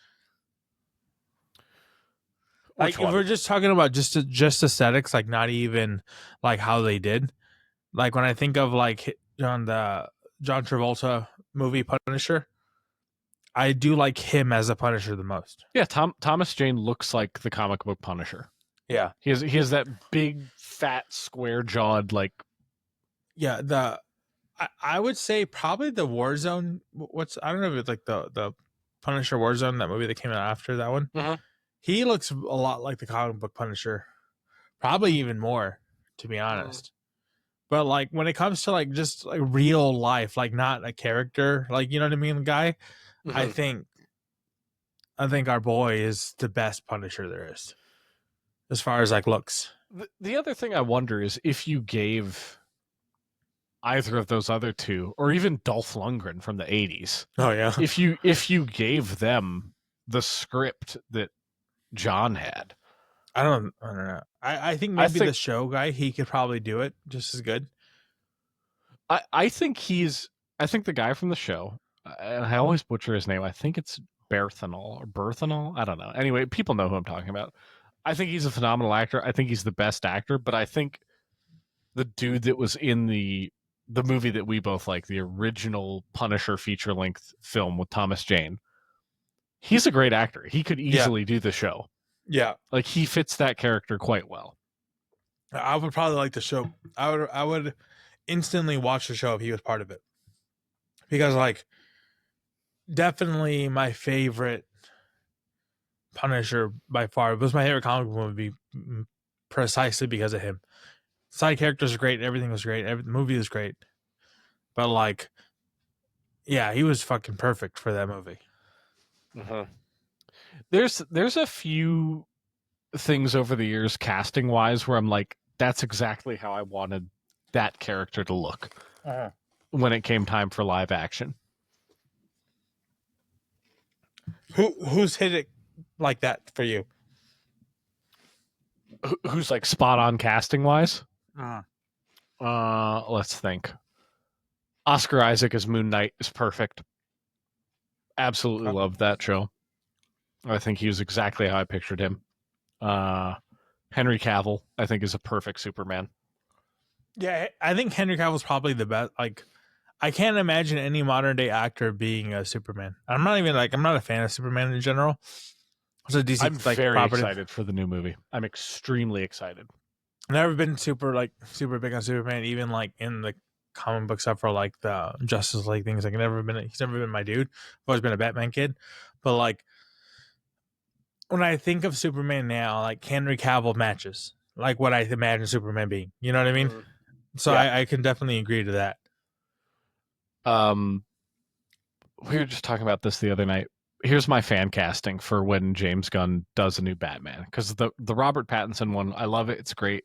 Like if we're just talking about just aesthetics, like not even like how they did. Like when I think of like John Travolta movie Punisher, I do like him as a Punisher the most. Yeah, Thomas Jane looks like the comic book Punisher. Yeah, he has that big, fat, square jawed like. Yeah, I would say probably the Warzone. I don't know if it's like the Punisher Warzone, that movie that came out after that one. Uh-huh. He looks a lot like the comic book Punisher, probably even more, to be honest. But like when it comes to like just like real life, like not a character, like you know what I mean, guy. Mm-hmm. I think our boy is the best Punisher there is, as far as like looks. The other thing I wonder is if you gave either of those other two, or even Dolph Lundgren from the 80s. Oh yeah. If you gave them the script that John had. I don't know. I think maybe the show guy, he could probably do it just as good. I think the guy from the show, and I always butcher his name. I think it's Berthanol. I don't know. Anyway, people know who I'm talking about. I think he's a phenomenal actor. I think he's the best actor, but I think the dude that was in the movie that we both like, the original Punisher feature-length film with Thomas Jane, he's a great actor. He could easily do the show. Yeah, Like he fits that character quite well. I would probably like the show. I would instantly watch the show if he was part of it, because like definitely my favorite Punisher by far. It was my favorite comic book movie precisely because of him. Side characters are great. Everything was great. The movie was great. But like, yeah, he was fucking perfect for that movie. There's a few things over the years casting wise where I'm like, that's exactly how I wanted that character to look when it came time for live action. Who's hit it like that for you? Who's like spot on casting wise? Uh-huh. Let's think. Oscar Isaac as Moon Knight is perfect. Absolutely loved that show. I think he was exactly how I pictured him. Henry Cavill, I think, is a perfect Superman. Yeah, I think Henry Cavill's probably the best. Like, I can't imagine any modern day actor being a Superman. I'm not a fan of Superman in general. So DC, I'm like, very property. excited for the new movie. I'm extremely excited. I've never been super big on Superman, even like in the comic book stuff for like the Justice League things. Like, he's never been my dude. I've always been a Batman kid. But like, when I think of Superman now, like Henry Cavill matches like what I imagine Superman being. You know what I mean? So Yeah. I can definitely agree to that. We were just talking about this the other night. Here's my fan casting for when James Gunn does a new Batman, because the Robert Pattinson one, I love it. It's great.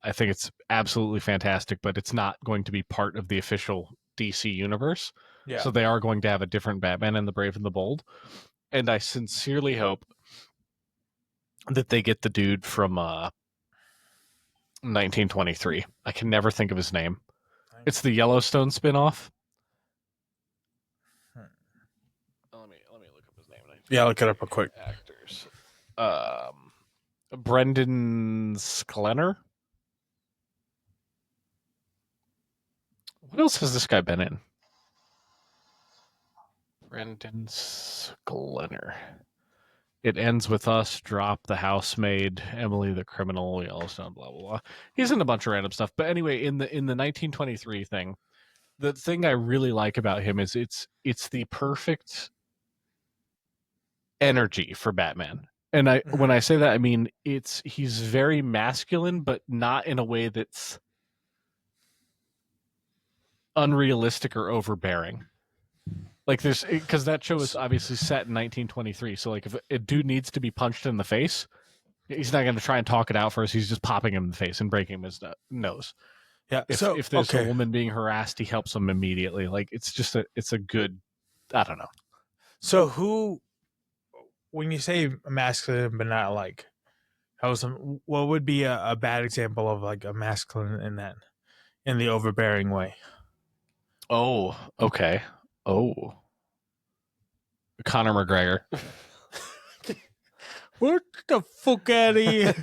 I think it's absolutely fantastic, but it's not going to be part of the official DC universe. Yeah. So they are going to have a different Batman in The Brave and the Bold. And I sincerely hope that they get the dude from 1923. I can never think of his name. It's the Yellowstone spinoff. Let me look up his name. Yeah, look it up real quick. Actors. Brendan Sklenar. What else has this guy been in? Brendan Sklenar. It Ends With Us, Drop, The Housemaid, Emily the Criminal, Yellowstone, blah blah blah. He's in a bunch of random stuff. But anyway, in the 1923 thing, the thing I really like about him is it's the perfect energy for Batman. And when I say that, I mean he's very masculine, but not in a way that's unrealistic or overbearing. Like there's, because that show is obviously set in 1923. So like if a dude needs to be punched in the face, he's not going to try and talk it out first. He's just popping him in the face and breaking his nose. Yeah. If there's a woman being harassed, he helps them immediately. Like it's a good, I don't know. So when you say masculine but not like, what would be a bad example of like a masculine in the overbearing way? Oh, okay. Oh, Conor McGregor. What the fuck out of here?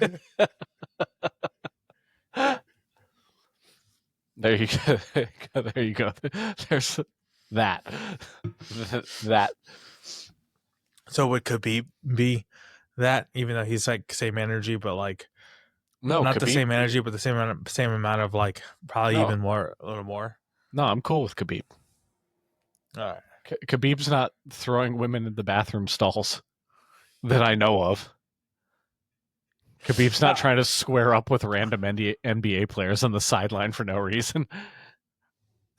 There you go. There you go. There's that. That. So it could be that, even though he's like same energy, but like not the same energy, but the same amount of like probably even more, a little more. No, I'm cool with Khabib. All right. Khabib's not throwing women in the bathroom stalls that I know of. Khabib's not trying to square up with random NBA players on the sideline for no reason.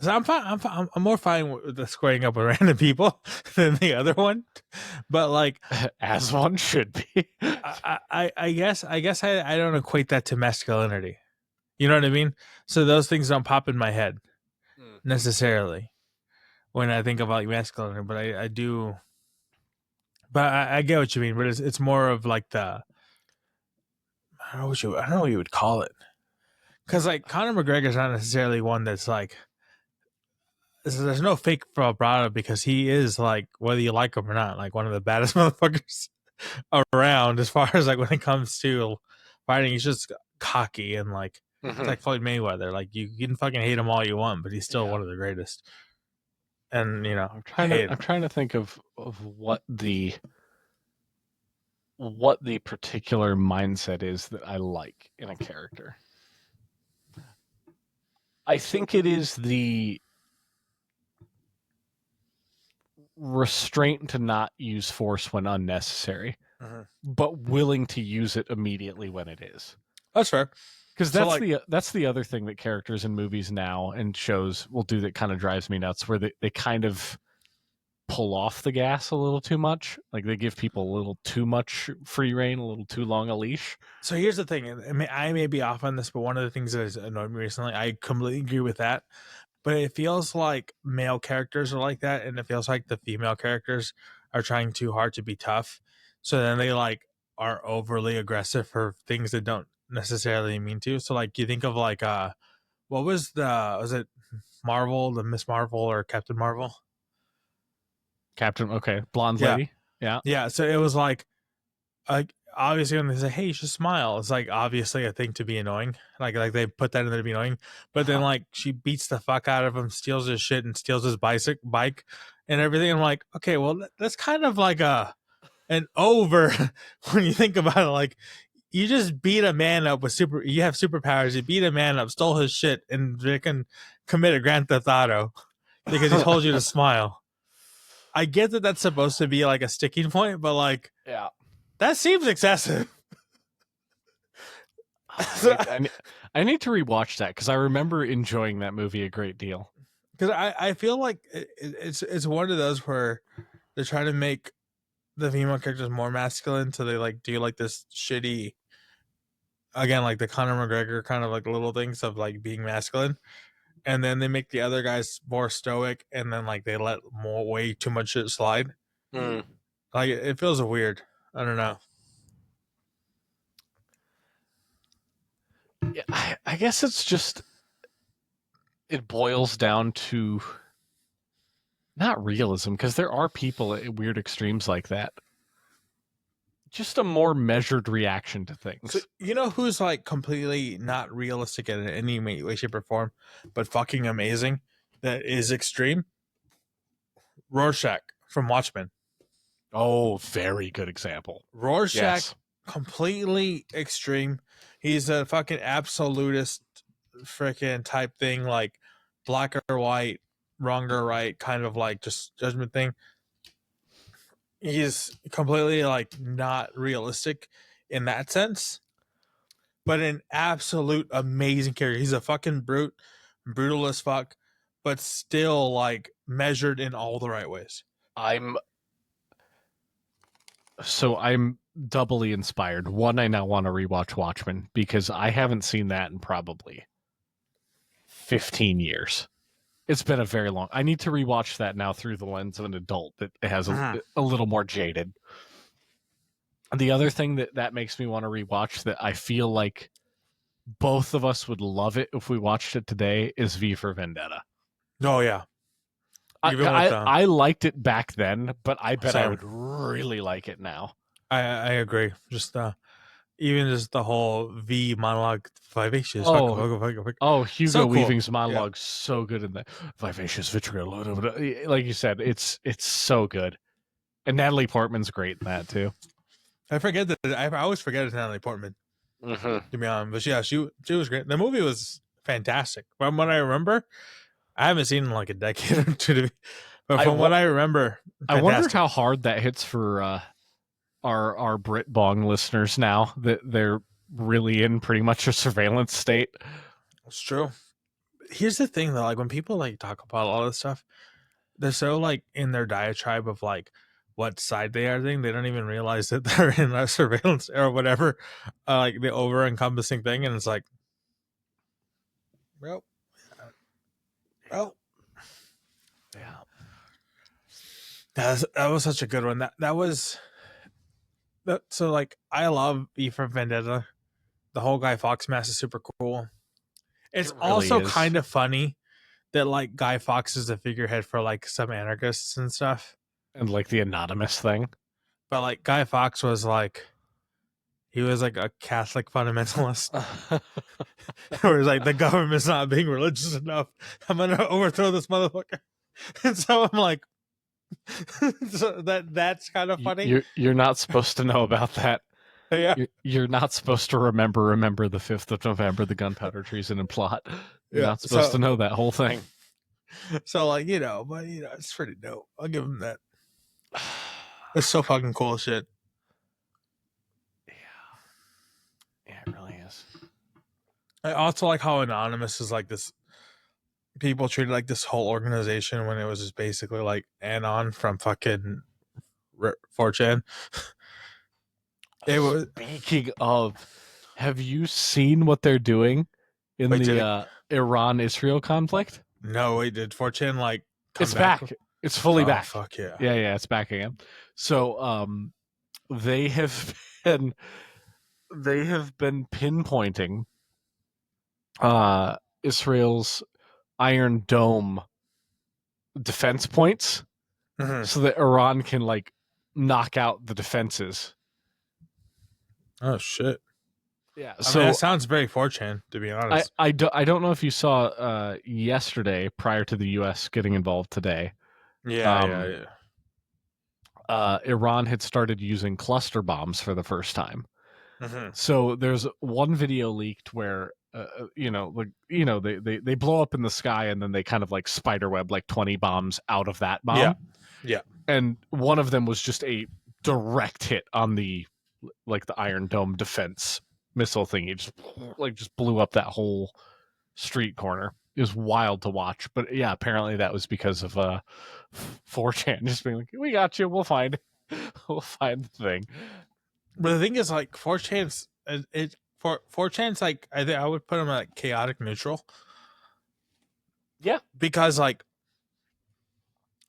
So I'm fine. I'm more fine with the squaring up with random people than the other one, but like as one should be. I guess I don't equate that to masculinity. You know what I mean? So those things don't pop in my head necessarily when I think about like masculinity, but I do. But I get what you mean. But it's more of like the, I don't know what you would call it, because like Conor McGregor's not necessarily one that's like, there's no fake vibrato, because he is like, whether you like him or not, like one of the baddest motherfuckers around as far as like when it comes to fighting. He's just cocky and like, it's like Floyd Mayweather. Like you can fucking hate him all you want, but he's still one of the greatest. And you know, I'm trying to think of what the what the particular mindset is that I like in a character. I think it is the restraint to not use force when unnecessary, but willing to use it immediately when it is. That's fair. Because So, that's the other thing that characters in movies now and shows will do that kind of drives me nuts, where they kind of pull off the gas a little too much. Like they give people a little too much free reign, a little too long a leash. So here's the thing. I may be off on this, but one of the things that has annoyed me recently, I completely agree with that. But it feels like male characters are like that, and it feels like the female characters are trying too hard to be tough. So then they like are overly aggressive for things that don't necessarily mean to. So like you think of like what was it Marvel, the Miss Marvel or Captain Marvel? Okay, blonde Yeah. lady. Yeah. Yeah. So it was like obviously when they say, hey, you should smile, it's like obviously a thing to be annoying. Like they put that in there to be annoying. But then like she beats the fuck out of him, steals his shit and steals his bike and everything. I'm like, okay, well that's kind of like an over when you think about it. Like you just beat a man up with you have superpowers, you beat a man up, stole his shit, and they can commit a Grand Theft Auto because he told you to smile. I get that that's supposed to be like a sticking point, but like, yeah, that seems excessive. I need to rewatch that because I remember enjoying that movie a great deal. Because I feel like it's one of those where they're trying to make the female characters more masculine, so they like do like this shitty, again, like the Conor McGregor kind of like little things of like being masculine, and then they make the other guys more stoic, and then like they let way too much shit slide. Like it feels weird. I don't know. Yeah, I guess it's just it boils down to not realism, because there are people at weird extremes like that. Just a more measured reaction to things. So, you know who's like completely not realistic in any way, shape, or form, but fucking amazing? That is extreme. Rorschach from Watchmen. Oh, very good example. Rorschach, yes. Completely extreme. He's a fucking absolutist freaking type thing, like black or white, wrong or right, kind of like just judgment thing. He's completely like not realistic in that sense, but an absolute amazing character. He's a fucking brute, brutal as fuck, but still like measured in all the right ways. I'm doubly inspired. One, I now want to rewatch Watchmen because I haven't seen that in probably 15 years. It's been a very long. I need to rewatch that now through the lens of an adult that has a little more jaded. The other thing that makes me want to rewatch that I feel like both of us would love it if we watched it today is V for Vendetta. Oh yeah. I liked it back then, but I bet I would really like it now. I agree. Just even just the whole V monologue, vivacious. Hugo so Weaving's monologue, so good in that. Vivacious vitriol, like you said, it's so good, and Natalie Portman's great in that too. I forget that. I always forget it's Natalie Portman. To be honest, but yeah, she was great. The movie was fantastic. From what I remember, I haven't seen in like a decade or two. But from what I remember, fantastic. I wonder how hard that hits for our Brit Bong listeners now that they're really in pretty much a surveillance state. It's true. Here's the thing though, like when people like talk about all this stuff, they're so like in their diatribe of like what side they are thing, they don't even realize that they're in a surveillance or whatever, like the over encompassing thing, and it's like, well, yeah. That was such a good one. That was so like I love V for Vendetta. The whole Guy Fawkes mask is super cool. It's really also kind of funny that like Guy Fawkes is a figurehead for like some anarchists and stuff, and like the anonymous thing. But like Guy Fawkes was like, he was like a Catholic fundamentalist, where he's like, the government's not being religious enough. I'm gonna overthrow this motherfucker. And so I'm like, So that's kind of funny. You're not supposed to know about that. Yeah. You're not supposed to remember the 5th of November, the gunpowder treason and plot. You're Yeah. not supposed to know that whole thing. So like, but it's pretty dope. I'll give him that. It's so fucking cool shit. Yeah, it really is. I also like how Anonymous is like this. People treated like this whole organization when it was just basically like Anon from fucking 4chan. It was. Speaking of, have you seen what they're doing in the Iran-Israel conflict? No, wait, did 4chan like come It's back. It's fully back. Fuck yeah. Yeah, it's back again. So they have been pinpointing Israel's Iron Dome defense points so that Iran can like knock out the defenses. Oh shit. Yeah, so that sounds very 4chan, to be honest. I don't know if you saw yesterday, prior to the U.S. getting involved today. Yeah. Iran had started using cluster bombs for the first time. So there's one video leaked where they blow up in the sky and then they kind of like spiderweb like 20 bombs out of that bomb. Yeah. And one of them was just a direct hit on the Iron Dome defense missile thing. It just blew up that whole street corner. It was wild to watch. But yeah, apparently that was because of 4chan just being like, we got you, we'll find the thing. But the thing is, like, 4chan's 4chan's like, I think I would put them at chaotic neutral. Yeah, because like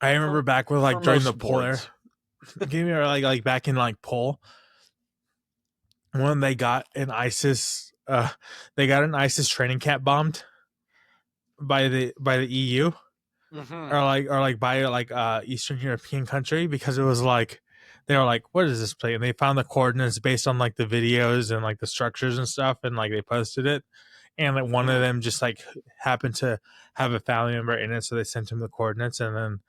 I remember back with like during the poll era, like back in like poll, when they got an ISIS training camp bombed by the EU, or by Eastern European country, because it was like they were like, what is this place? And they found the coordinates based on like the videos and like the structures and stuff, and like they posted it, and like one of them just like happened to have a family member in it, so they sent him the coordinates, and then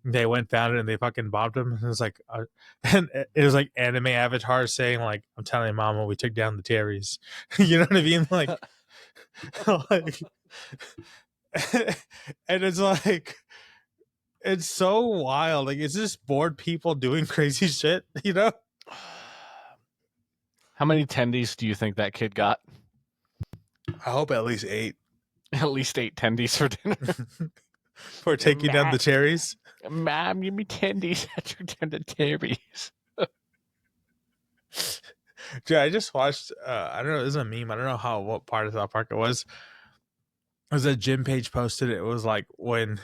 they went, found it, and they fucking bombed him. And it was like, and it was like anime avatars saying like, "I'm telling you, Mama, we took down the Terrys." You know what I mean? Like, like, and it's like, it's so wild. Like, it's just bored people doing crazy shit. You know? How many tendies do you think that kid got? I hope at least 8. At least 8 tendies for dinner. For taking down the Terrys. Mom, give me tendies. I took down the Terrys. Dude, I just watched, I don't know, this is a meme. I don't know what part of South Park it was. It was a gym page posted. It was like when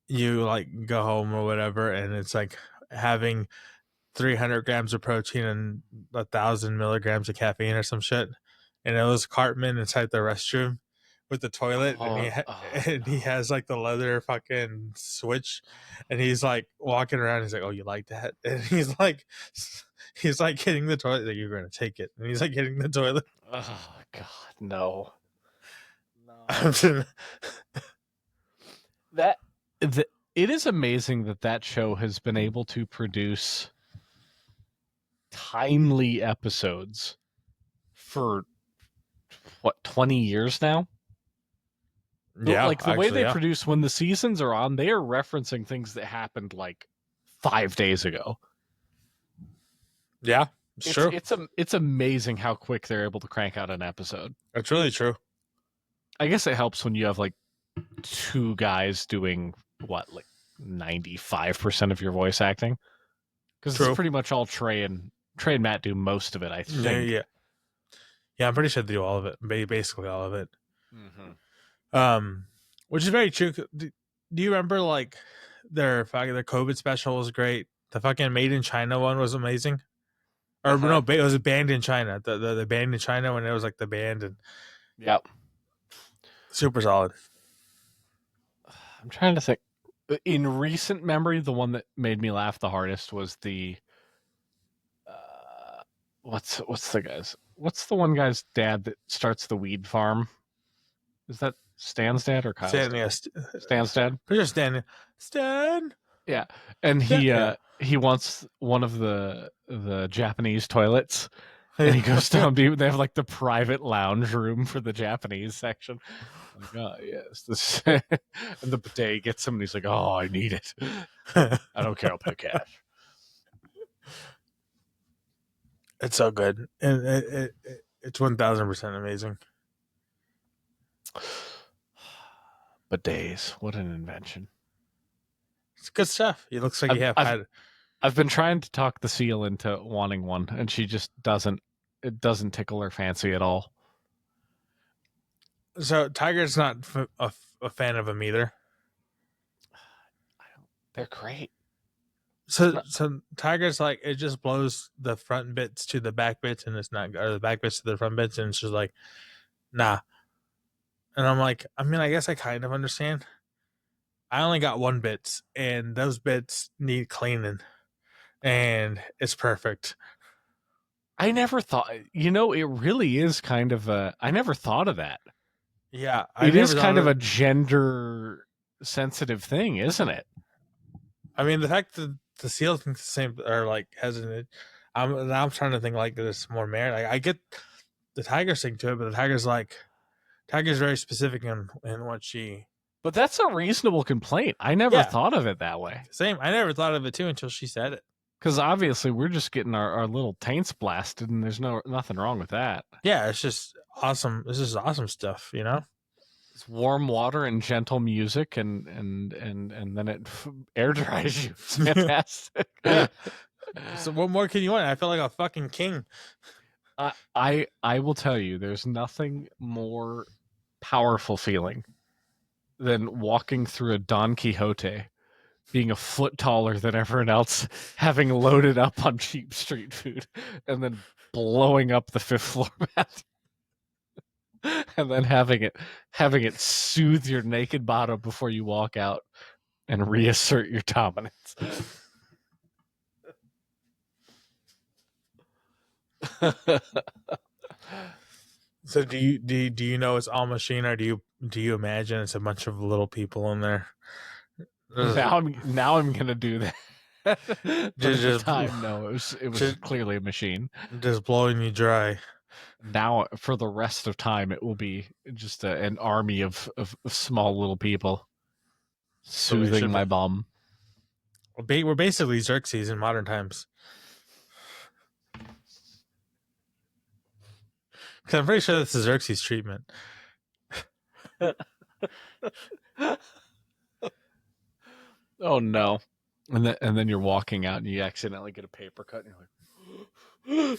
you like go home or whatever, and it's like having 300 grams of protein and 1,000 milligrams of caffeine or some shit. And it was Cartman inside the restroom with the toilet, and he has like the leather fucking switch, and he's like walking around. He's like, "Oh, you like that?" And he's like hitting the toilet. Like, you're gonna take it, and he's like hitting the toilet. Oh God, no. It is amazing that show has been able to produce timely episodes for 20 years now. Yeah, like the way they produce when the seasons are on, they are referencing things that happened like 5 days ago. Yeah, it's true. It's amazing how quick they're able to crank out an episode. That's really true. I guess it helps when you have like 2 guys doing 95% of your voice acting, because it's pretty much all Trey and Matt do most of it, I think. Yeah, I'm pretty sure they do all of it, basically all of it. Which is very true. Do you remember like their COVID special was great? The fucking Made in China one was amazing. Or no, it was banned in China. The banned in China when it was like the band, and yep, super solid. I'm trying to think. In recent memory, the one that made me laugh the hardest was the what's the one guy's dad that starts the weed farm? Is that Stan's dad or Kyle's dad? Stan's dad? Pretty sure Stan. Yeah, and he wants one of the Japanese toilets, and he goes down. They have like the private lounge room for the Japanese section. Like, oh yes, this, and the bidet gets him, and he's like, oh, I need it. I don't care, I'll pay cash. It's so good, and it's 1000% amazing. Bidets, what an invention! It's good stuff. It looks like I've been trying to talk the seal into wanting one, and she just doesn't. It doesn't tickle her fancy at all. So Tiger's not a fan of them either. They're great. So Tiger's like, it just blows the front bits to the back bits, and it's not, or the back bits to the front bits, and it's just like, nah. And I'm like, I mean, I guess I kind of understand. I only got one bits, and those bits need cleaning, and it's perfect. I never thought, it really is kind of I never thought of that. Yeah. It is kind of a gender sensitive thing, isn't it? I mean, the fact that the seal thinks the same, or like has an, I'm trying to think like there's more merit. I get the Tiger's thing to it, but the Tiger's very specific in what she. But that's a reasonable complaint. I never thought of it that way. Same. I never thought of it too until she said it. Because obviously we're just getting our little taints blasted, and there's nothing wrong with that. Yeah, it's just awesome. This is awesome stuff, you know. It's warm water and gentle music, and then it air dries you. It's fantastic. Yeah. So what more can you want? I feel like a fucking king. I will tell you, there's nothing more powerful feeling than walking through a Don Quixote, being a foot taller than everyone else, having loaded up on cheap street food, and then blowing up the 5th floor bathroom, and then having it soothe your naked bottom before you walk out and reassert your dominance. So do you know it's all machine, or do you imagine it's a bunch of little people in there? Now I'm gonna do that. Just time, no, it was clearly a machine. Just blowing you dry. Now for the rest of time, it will be just an army of small little people soothing my bum. We're basically Xerxes in modern times. Because I'm pretty sure this is Xerxes treatment. Oh no! And then you're walking out and you accidentally get a paper cut, and you're like,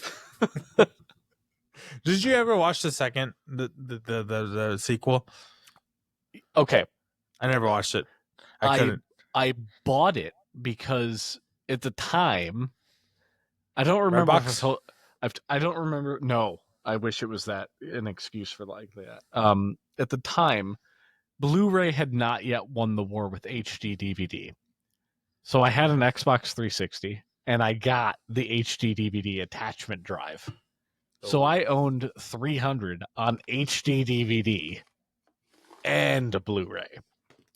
Did you ever watch the sequel? Okay, I never watched it. I bought it because at the time, I don't remember. I don't remember. No, I wish it was an excuse for like that. At the time, Blu-ray had not yet won the war with HD DVD. So I had an Xbox 360, and I got the HD DVD attachment drive. So I owned 300 on HD DVD and a Blu-ray.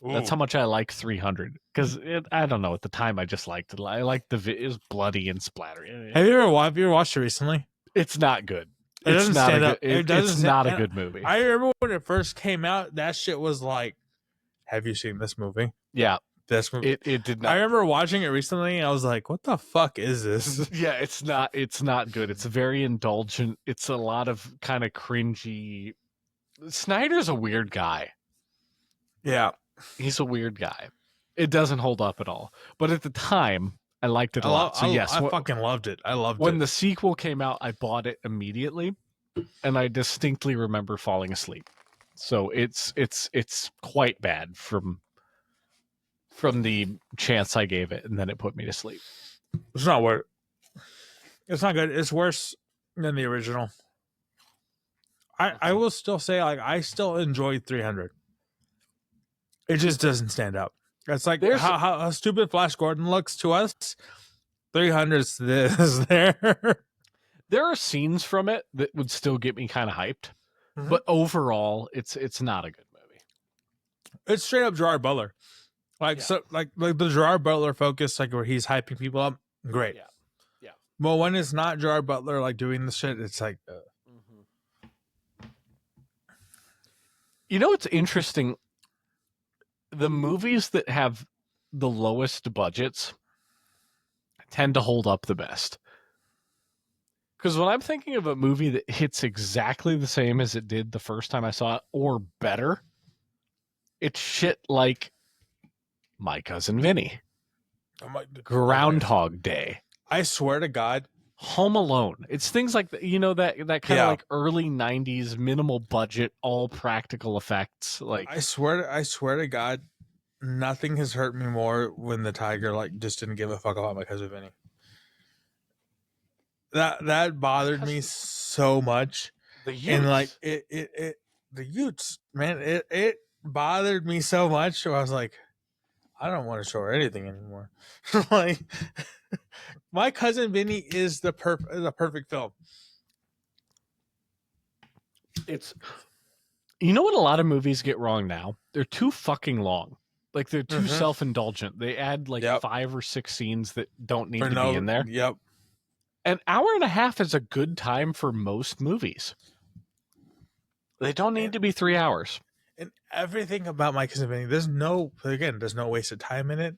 Ooh. That's how much I like 300. Because I don't know, at the time I just liked it. I liked it was bloody and splattery. Have you ever watched it recently? It's not good. It's not a good movie. I remember when it first came out, that shit was like, have you seen this movie? Yeah. This movie. It did not. I remember watching it recently, and I was like, what the fuck is this? Yeah, it's not good. It's very indulgent. It's a lot of kind of cringy. Snyder's a weird guy. Yeah. He's a weird guy. It doesn't hold up at all. But at the time, I liked it a lot. So yes, I fucking loved it. I loved it. When the sequel came out, I bought it immediately, and I distinctly remember falling asleep. So it's quite bad from the chance I gave it, and then it put me to sleep. It's not worth. It's not good. It's worse than the original. I will still say, like, I still enjoyed 300. It just doesn't stand out. It's like how stupid Flash Gordon looks to us. 300 is there. There are scenes from it that would still get me kind of hyped, but overall, it's not a good movie. It's straight up Gerard Butler. Like so, like the Gerard Butler focus, like where he's hyping people up. Great. Yeah. Well, when it's not Gerard Butler like doing the shit, it's like. You know what's interesting? The movies that have the lowest budgets tend to hold up the best. Because when I'm thinking of a movie that hits exactly the same as it did the first time I saw it, or better, it's shit like My Cousin Vinny, Groundhog Day, I swear to God, Home Alone. It's things like that, that kind of like early '90s minimal budget, all practical effects. Like I swear to God, nothing has hurt me more when the tiger like just didn't give a fuck about My Cousin Vinny. That bothered me so much. The Utes. And like it the Utes, man, it bothered me so much. So I was like, I don't want to show her anything anymore. Like, My Cousin Vinny is the perfect film. It's, you know what a lot of movies get wrong now? They're too fucking long. Like they're too self-indulgent. They add like 5 or 6 scenes that don't need to be in there. Yep. An hour and a half is a good time for most movies. They don't need to be 3 hours. And everything about My Cousin Vinny, there's no wasted time in it.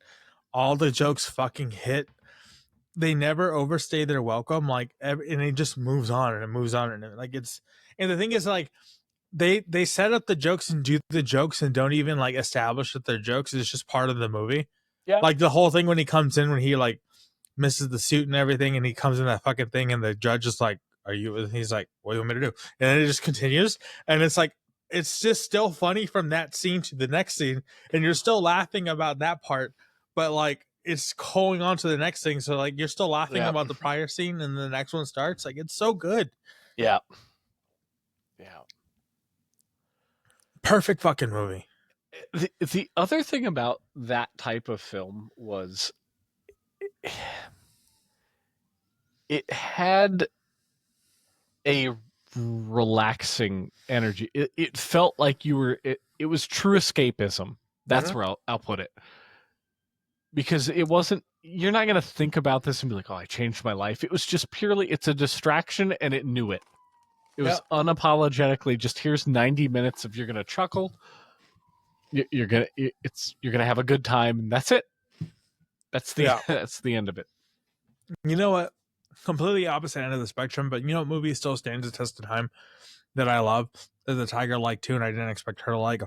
All the jokes fucking hit. They never overstay their welcome. Like, and it just moves on and it moves on and like it's. And the thing is, like, they set up the jokes and do the jokes and don't even like establish that they're jokes. It's just part of the movie. Yeah. Like the whole thing when he comes in, when he like misses the suit and everything, and he comes in that fucking thing, and the judge is like, "Are you?" And he's like, "What do you want me to do?" And then it just continues, and it's like it's just still funny from that scene to the next scene, and you're still laughing about that part, but like it's going on to the next thing, so like you're still laughing about the prior scene, and the next one starts. Like it's so good. Yeah. Perfect fucking movie. The other thing about that type of film was it had a relaxing energy. It felt like you were. It was true escapism. That's where I'll put it. Because it wasn't. You're not going to think about this and be like, "Oh, I changed my life." It was just purely. It's a distraction, and it knew it. It was unapologetically just here's 90 minutes of you're going to chuckle. You're gonna have a good time, and that's it. That's the that's the end of it. You know what? Completely opposite end of the spectrum, but you know what movie still stands the test of time that I love, that the tiger liked too, and I didn't expect her to like,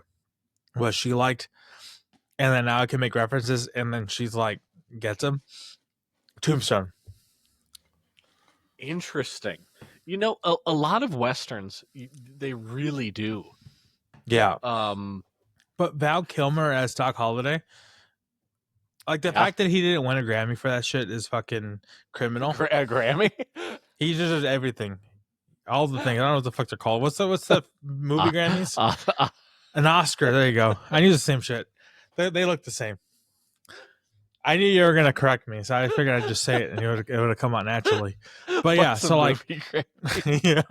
what she liked, and then now I can make references, and then she's like gets them. Tombstone. Interesting. You know, a lot of westerns, they really do. Yeah. But Val Kilmer as Doc Holliday, like the fact that he didn't win a Grammy for that shit is fucking criminal. A Grammy? He just does everything, all the things. I don't know what the fuck they're called. What's the movie Grammys? An Oscar. There you go. I knew the same shit. They look the same. I knew you were gonna correct me, so I figured I'd just say it, and it would have come out naturally. But yeah, so like, yeah.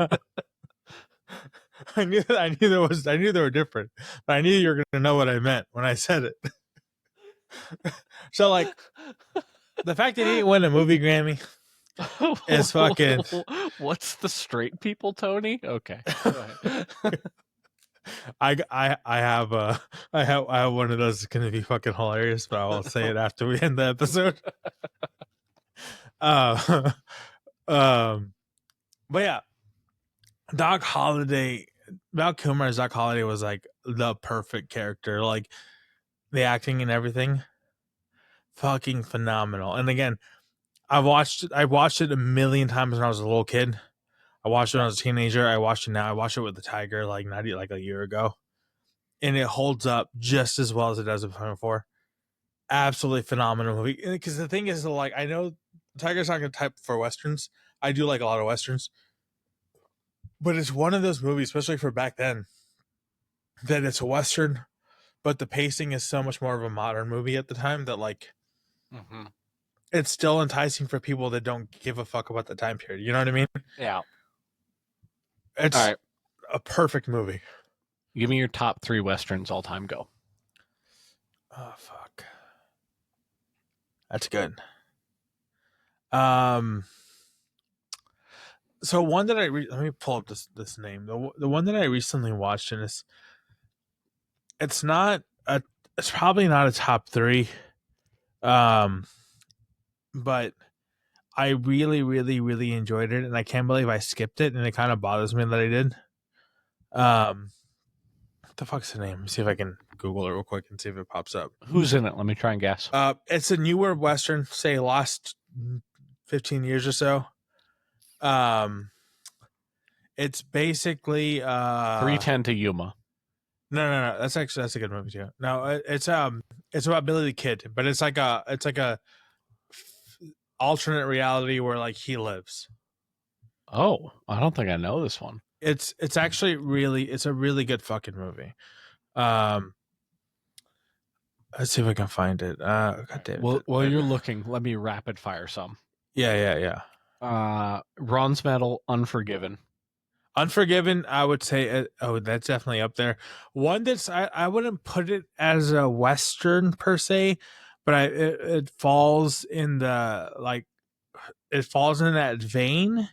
I knew they were different, but I knew you were gonna know what I meant when I said it. So like, the fact that he didn't win a movie Grammy is fucking. What's the straight people, Tony? Okay. Go ahead. I have one of those that's gonna be fucking hilarious, but I will say it after we end the episode. But yeah, Doc Holliday, Val Kilmer as Doc Holliday was like the perfect character, like the acting and everything, fucking phenomenal. And again, I watched it a million times when I was a little kid. I watched it when I was a teenager. I watched it now. I watched it with the tiger like a year ago, and it holds up just as well as it does before. Absolutely phenomenal movie. Because the thing is, like, I know Tiger's not going to type for westerns. I do like a lot of westerns, but it's one of those movies, especially for back then, that it's a western, but the pacing is so much more of a modern movie at the time that like. It's still enticing for people that don't give a fuck about the time period. You know what I mean? Yeah. It's a perfect movie. Give me your top 3 westerns all time. Go. Oh fuck. That's good. So one that let me pull up this name. The one that I recently watched, and it's not a it's probably not a top 3. But I really, really, really enjoyed it, and I can't believe I skipped it, and it kind of bothers me that I did. What the fuck's the name? Let me see if I can Google it real quick and see if it pops up. Who's in it? Let me try and guess. It's a newer Western, say last 15 years or so. It's basically 310 to Yuma. No. That's a good movie too. No, it's about Billy the Kid, but it's like a alternate reality where like he lives. Oh, I don't think I know this one. It's actually it's a really good fucking movie. Let's see if I can find it. God damn it. While you're looking, let me rapid fire some. Yeah. Bronze medal, Unforgiven. Unforgiven, I would say. That's definitely up there. One that's I wouldn't put it as a Western per se, but it falls in the like, it falls in that vein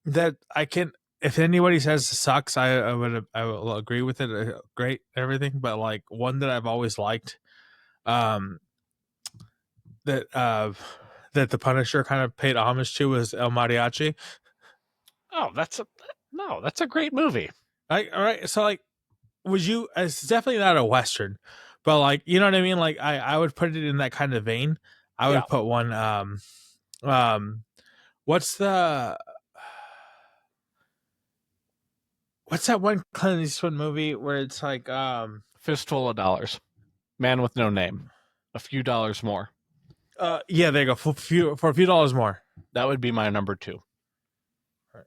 that I can. If anybody says it sucks, I will agree with it. Great, everything, but like one that I've always liked, that the Punisher kind of paid homage to was El Mariachi. Oh, that's a great movie. All right, so like, would you? It's definitely not a Western, but like, you know what I mean. Like, I would put it in that kind of vein. I would put one. What's that one Clint Eastwood movie where it's like Fistful of Dollars, Man with No Name, A Few Dollars More. Yeah, there you go. For a few dollars more. That would be my number 2. Right. A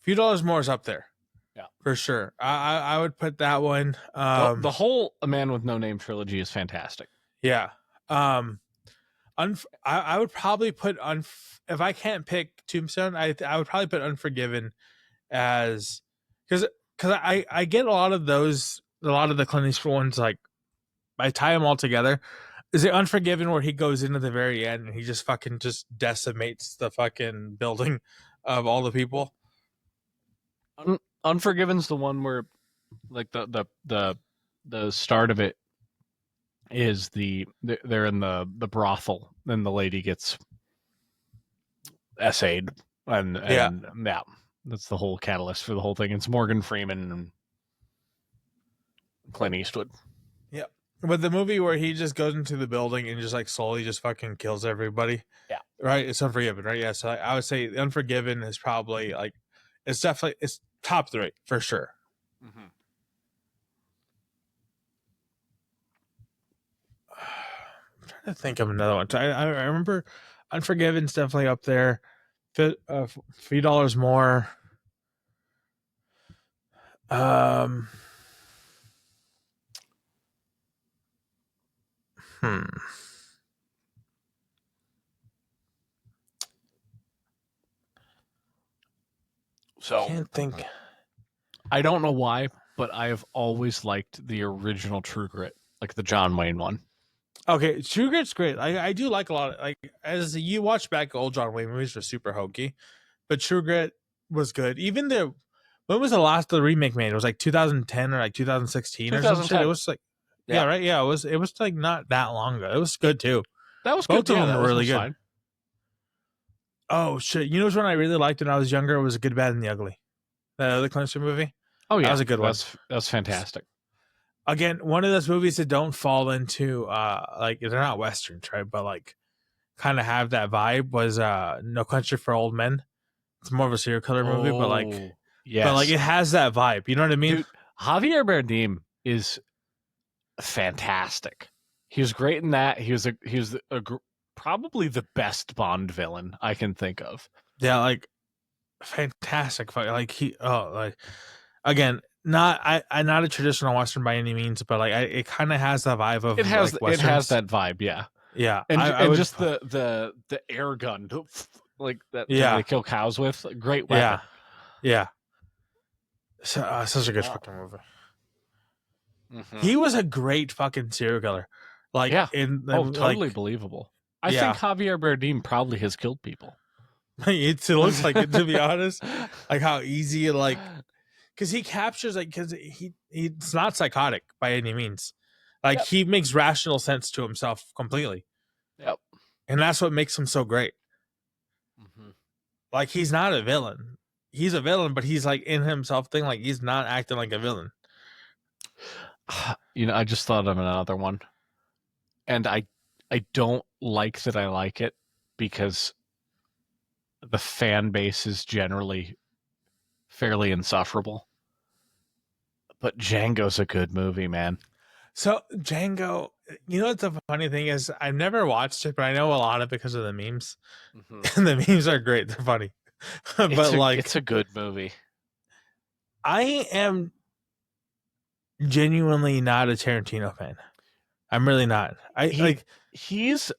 few dollars more is up there. Yeah, for sure. I would put that one. The whole A Man with No Name trilogy is fantastic. Yeah. I would probably put if I can't pick Tombstone, I would probably put Unforgiven as because I get a lot of the Clint Eastwood ones, like I tie them all together. Is it Unforgiven where he goes into the very end and he just fucking just decimates the fucking building of all the people? Unforgiven's the one where like the start of it is they're in the brothel and the lady gets essayed and yeah, that's the whole catalyst for the whole thing. It's Morgan Freeman and Clint Eastwood. Yeah. But the movie where he just goes into the building and just like slowly just fucking kills everybody. Yeah. Right? It's Unforgiven, right? Yeah. So I would say Unforgiven is probably like, it's top 3 for sure. Mm-hmm. I'm trying to think of another one. I remember Unforgiven's definitely up there. A few dollars more. So I can't think. I don't know why, but I have always liked the original True Grit, like the John Wayne one. Okay, True Grit's great. I do like a lot of, like, as you watch back old John Wayne movies are super hokey, but True Grit was good. Even when was the remake made? It was like 2010 or like 2016 or something. It was like right. Yeah, it was like not that long ago. It was good too. That was both good. of them were really good. Fine. Oh shit! You know which one I really liked when I was younger? It was Good, Bad, and the Ugly. The other Clint Eastwood movie. Oh yeah, that was a good one. That's fantastic. Again, one of those movies that don't fall into like, they're not westerns, right? But like kind of have that vibe was No Country for Old Men. It's more of a serial killer movie, but like it has that vibe. You know what I mean? Dude, Javier Bardem is fantastic. He was great in that. He was probably the best Bond villain I can think of. Yeah, like fantastic. Like again, not a traditional Western by any means, but like it kind of has the vibe of it has that vibe, yeah. And just the air gun, like that they kill cows with, great weapon. Yeah. So, such a good fucking movie. He was a great fucking serial killer. Like, Yeah. in the, Totally believable. I yeah. think Javier Bardem probably has killed people. It looks like it, to be honest. Like how easy, like, because he captures, like, because he's not psychotic by any means. Like, Yep. he makes rational sense to himself completely. Yep. And that's what makes him so great. Mm-hmm. Like, he's not a villain. He's a villain, but he's like in himself thing. Like, he's not acting like a villain. You know, I just thought of another one. And I don't like that I like it because the fan base is generally fairly insufferable. But Django's a good movie, man. So Django, you know what the funny thing is? I've never watched it, but I know a lot of it because of the memes. Mm-hmm. And the memes are great. They're funny. But it's a good movie. I am genuinely not a Tarantino fan. I'm really not. He's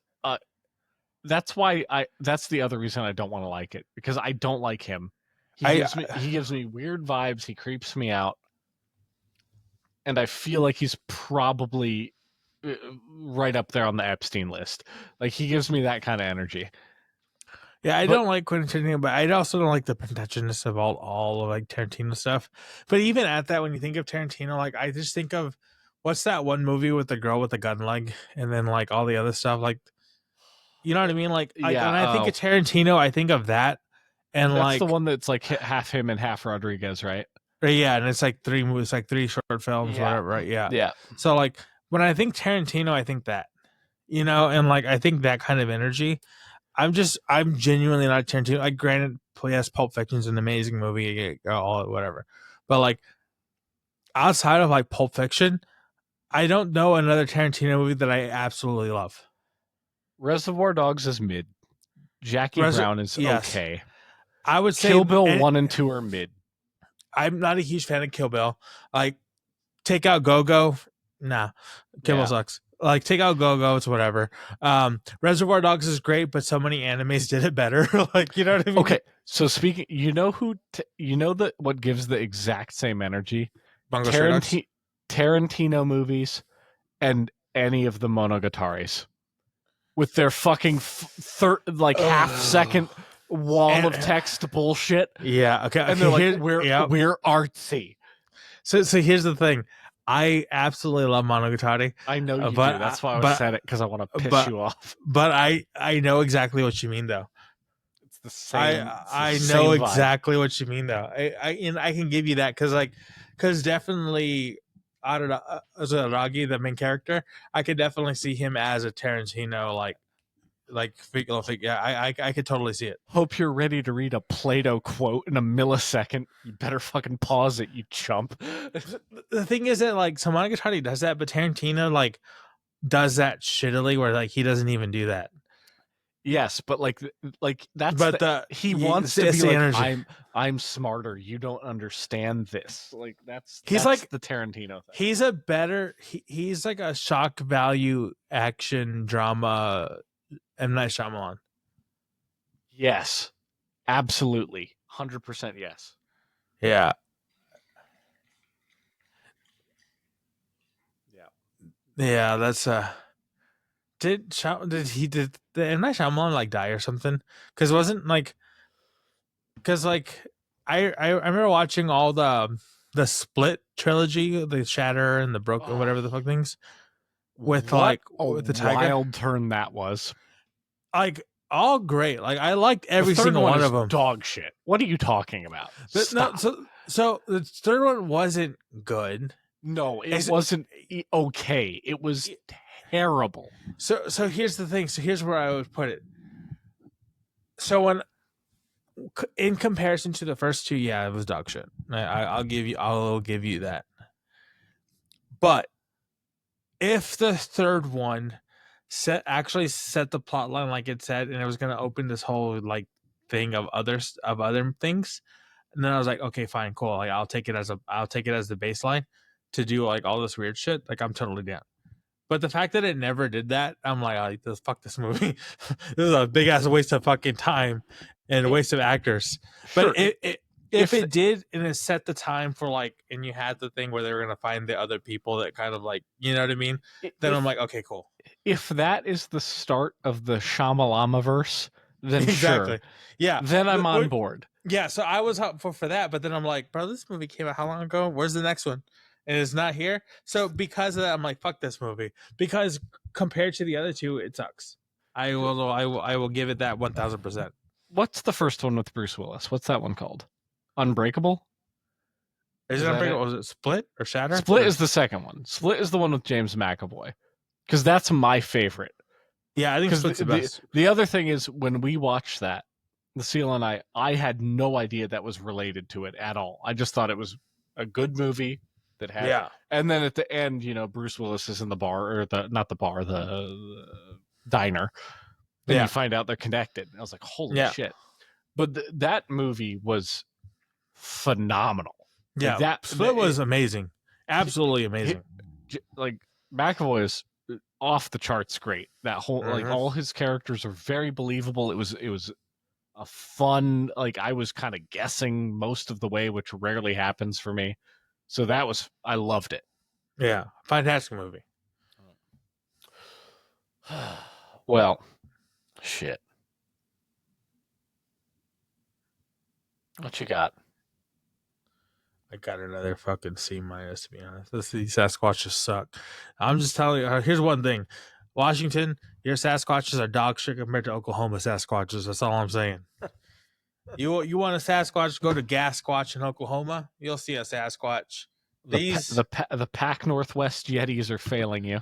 that's why that's the other reason I don't want to like it, because I don't like him. He gives me weird vibes, he creeps me out. And I feel like he's probably right up there on the Epstein list. Like, he gives me that kind of energy. Yeah, I don't like Quentin Tarantino, but I also don't like the pretentiousness of all of like Tarantino stuff. But even at that, when you think of Tarantino, like, I just think of, what's that one movie with the girl with the gun leg, and then like all the other stuff, like, you know what I mean? Like, yeah, when I think of Tarantino, I think of that, and that's like the one that's like half him and half Rodriguez, right? Yeah, and it's like three movies, like 3 short films, whatever, right? Yeah, yeah. So like, when I think Tarantino, I think that, you know, and like I think that kind of energy. I'm genuinely not Tarantino. Like, granted, yes, Pulp Fiction's an amazing movie, all whatever, but like, outside of like Pulp Fiction, I don't know another Tarantino movie that I absolutely love. Reservoir Dogs is mid. Jackie Brown is okay. I would say Kill Bill 1 and 2 are mid. I'm not a huge fan of Kill Bill. Like, take out Go-Go, nah, Kill Bill sucks. Like, take out Go-Go, it's whatever. Reservoir Dogs is great, but so many animes did it better. Like, you know what I mean? Okay, so speaking, you know what gives the exact same energy? Tarantino movies and any of the Monogataris with their fucking half-second wall of text bullshit. Yeah, okay. And they're like, we're artsy. So here's the thing. I absolutely love Monogatari. I know you do. That's why I said it, because I want to piss you off. But I know exactly what you mean, though. It's the same. I know exactly what you mean, though. I can give you that, because definitely Araragi, the main character, I could definitely see him as a Tarantino, yeah, I could totally see it. Hope you're ready to read a Plato quote in a millisecond. You better fucking pause it, you chump. The thing is that, like, so Monogatari does that, but Tarantino, like, does that shittily, where like he doesn't even do that. Yes, but like that's he wants to be like, energy. I'm smarter. You don't understand this. Like, that's like the Tarantino thing. He's a better he's like a shock value action drama M. Night Shyamalan. Yes, absolutely, 100% yes. Yeah. Yeah, that's did the M. Night Shyamalan like die or something? Because it wasn't like, I remember watching all the Split trilogy, the Shatter and the Broken, whatever the fuck things, with with the tiger. Wild turn that was. Like, all great. Like, I liked every single one of them. Dog shit. What are you talking about? No, so the third one wasn't good. No, it wasn't okay. It was terrible. So here's the thing. So here's where I would put it. So when, in comparison to the first two, yeah, it was dog shit. I'll give you that. But if the third one actually set the plot line like it said, and it was going to open this whole like thing of other things, and then I was like, okay, fine, cool. Like, I'll take it as the baseline to do like all this weird shit. Like, I'm totally down. But the fact that it never did that, I'm like, fuck this movie. This is a big ass waste of fucking time and a waste of actors. But if it did, and it set the time for like, and you had the thing where they were gonna find the other people that kind of like, you know what I mean? Then I'm like, okay, cool. If that is the start of the Shyamalama-verse, then exactly. Sure. Yeah. Then I'm on board. Yeah, so I was hopeful for that, but then I'm like, bro, this movie came out how long ago? Where's the next one? And it's not here. So because of that, I'm like, fuck this movie. Because compared to the other two, it sucks. I will give it that 1000%. What's the first one with Bruce Willis? What's that one called? Unbreakable? Is it Unbreakable? Was it Split or Shatter? Split is the second one. Split is the one with James McAvoy. Because that's my favorite. Yeah, I think Split's the best. The other thing is, when we watched that, the Seal and I had no idea that was related to it at all. I just thought it was a good movie that had. Yeah. And then at the end, Bruce Willis is in the bar, or not the bar, the diner. Then you find out they're connected. I was like, holy shit. But that movie was phenomenal. Yeah, Split was amazing. Absolutely amazing. Like, McAvoy is off the charts great. That whole like all his characters are very believable. It was a fun, like, I was kind of guessing most of the way, which rarely happens for me. So I loved it. Yeah, fantastic movie. Well, shit. What you got? I got another fucking C-, to be honest. These Sasquatches suck. I'm just telling you, here's one thing. Washington, your Sasquatches are dog shit compared to Oklahoma Sasquatches. That's all I'm saying. You want a Sasquatch, go to Gasquatch in Oklahoma. You'll see a Sasquatch. The Pac Northwest Yetis are failing you.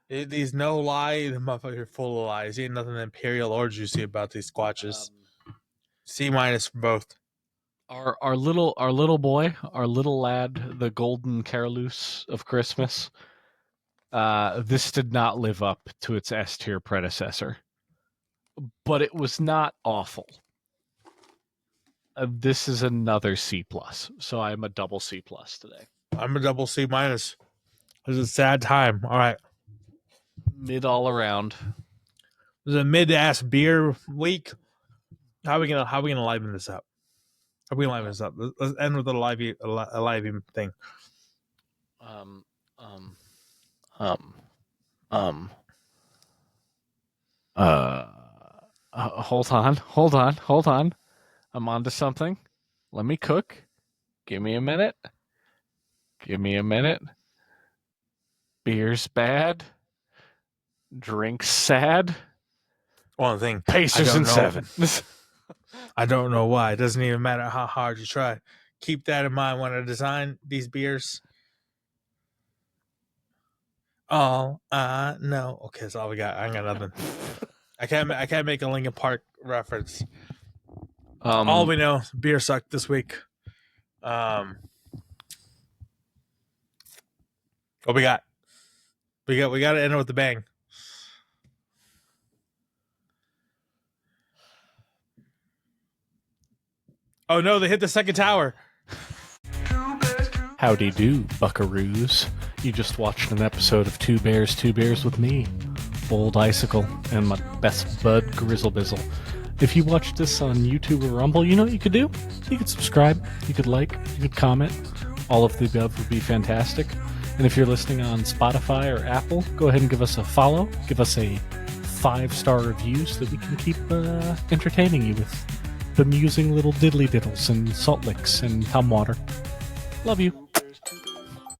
These no lie, the motherfucker full of lies. Ain't nothing imperial or juicy about these squatches. C- for both. Our little boy, our little lad, the golden Carolus of Christmas. This did not live up to its S tier predecessor, but it was not awful. This is another C+, so I'm a double C+ today. I'm a double C-. It's a sad time. All right, mid all around. It was a mid-ass beer week. How are we gonna liven this up? How are we gonna liven this up? Let's end with a livey thing. Hold on. I'm onto something. Let me cook. Give me a minute. Beer's bad. Drink's sad. One thing. Pacers in 7. I don't know why. It doesn't even matter how hard you try. Keep that in mind when I design these beers. Oh, no. Okay, that's all we got. I ain't got nothing. I can't make a Linkin Park reference. All we know, beer sucked this week. What we got? We got to end it with a bang. Oh no, they hit the second tower. Howdy do, buckaroos. You just watched an episode of Two Bears with me, Old Icicle, and my best bud, Grizzlebizzle. If you watched this on YouTube or Rumble, you know what you could do? You could subscribe, you could like, you could comment. All of the above would be fantastic. And if you're listening on Spotify or Apple, go ahead and give us a follow. Give us a 5-star review so that we can keep entertaining you with bemusing little diddly diddles and salt licks and tum water. Love you.